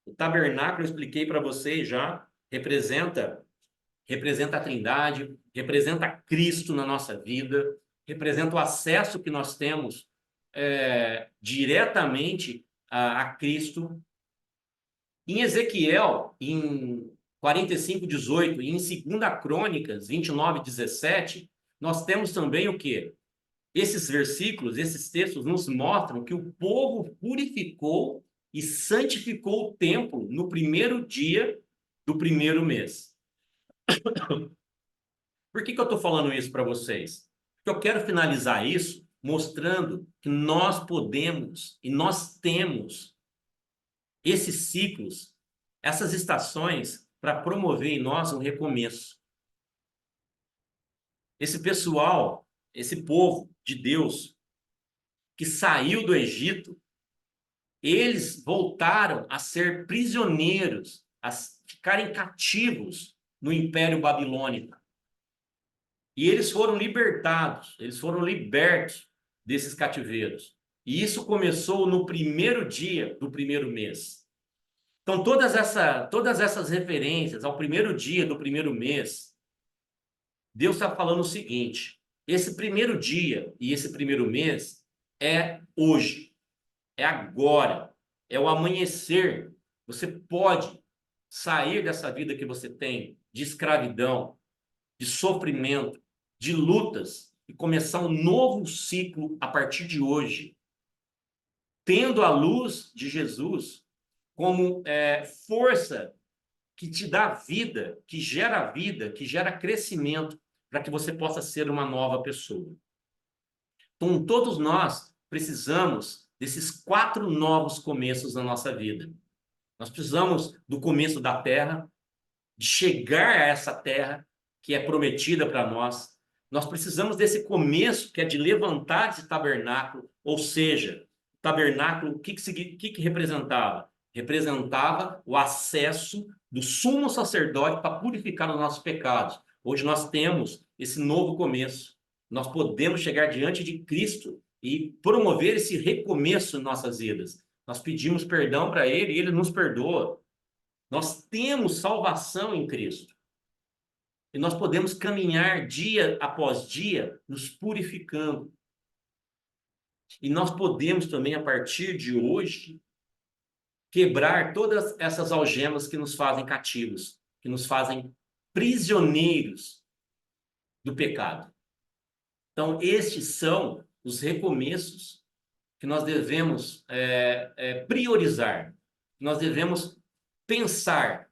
O tabernáculo, eu expliquei para vocês já, representa a Trindade, representa Cristo na nossa vida, representa o acesso que nós temos diretamente a Cristo. Em Ezequiel, em 45:18, e em 2 Crônicas 29:17, nós temos também o quê? Esses versículos, esses textos nos mostram que o povo purificou e santificou o templo no primeiro dia do primeiro mês. Por que eu estou falando isso para vocês? Porque eu quero finalizar isso mostrando que nós podemos e nós temos esses ciclos, essas estações, para promover em nós um recomeço. Esse pessoal, esse povo de Deus que saiu do Egito, eles voltaram a ser prisioneiros, a ficarem cativos no Império Babilônico. E eles foram libertados, eles foram libertos desses cativeiros. E isso começou no primeiro dia do primeiro mês. Então, todas essas referências ao primeiro dia do primeiro mês, Deus está falando o seguinte: esse primeiro dia e esse primeiro mês é hoje, é agora, é o amanhecer. Você pode sair dessa vida que você tem de escravidão, de sofrimento, de lutas e começar um novo ciclo a partir de hoje, tendo a luz de Jesus como força que te dá vida, que gera crescimento para que você possa ser uma nova pessoa. Então, todos nós precisamos desses 4 novos começos na nossa vida. Nós precisamos do começo da terra, de chegar a essa terra que é prometida para nós. Nós precisamos desse começo que é de levantar esse tabernáculo, ou seja, o tabernáculo, o que representava? Representava o acesso do sumo sacerdote para purificar os nossos pecados. Hoje nós temos esse novo começo. Nós podemos chegar diante de Cristo e promover esse recomeço em nossas vidas. Nós pedimos perdão para Ele e Ele nos perdoa. Nós temos salvação em Cristo. E nós podemos caminhar dia após dia, nos purificando. E nós podemos também, a partir de hoje, quebrar todas essas algemas que nos fazem cativos, que nos fazem prisioneiros do pecado. Então, estes são os recomeços que nós devemos priorizar, que nós devemos pensar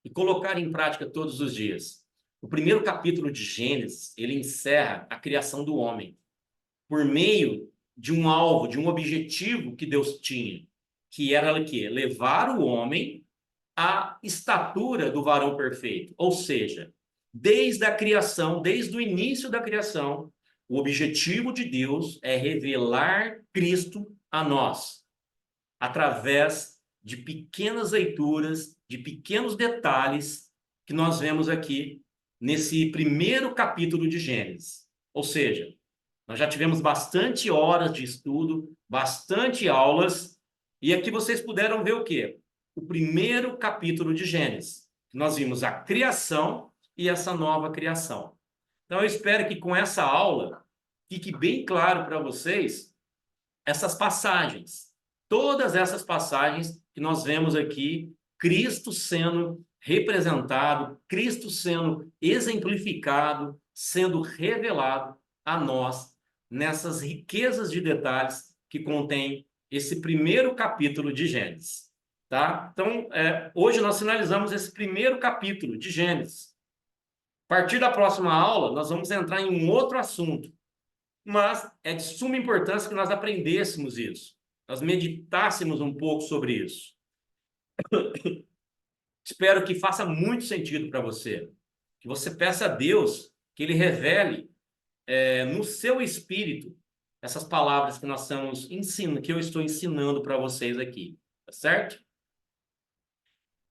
e colocar em prática todos os dias. O primeiro capítulo de Gênesis, ele encerra a criação do homem por meio de um alvo, de um objetivo que Deus tinha, que era o quê? Levar o homem à estatura do varão perfeito. Ou seja, desde a criação, desde o início da criação, o objetivo de Deus é revelar Cristo a nós, através de pequenas leituras, de pequenos detalhes que nós vemos aqui nesse primeiro capítulo de Gênesis. Ou seja, nós já tivemos bastante horas de estudo, bastante aulas, e aqui vocês puderam ver o quê? O primeiro capítulo de Gênesis. Nós vimos a criação e essa nova criação. Então, eu espero que com essa aula fique bem claro para vocês essas passagens. Todas essas passagens que nós vemos aqui, Cristo sendo representado, Cristo sendo exemplificado, sendo revelado a nós nessas riquezas de detalhes que contém esse primeiro capítulo de Gênesis. Tá? Então, hoje nós finalizamos esse primeiro capítulo de Gênesis. A partir da próxima aula, nós vamos entrar em um outro assunto, mas é de suma importância que nós aprendêssemos isso, nós meditássemos um pouco sobre isso. Espero que faça muito sentido para você, que você peça a Deus que Ele revele no seu espírito essas palavras que nós estamos ensinando, que eu estou ensinando para vocês aqui, tá certo?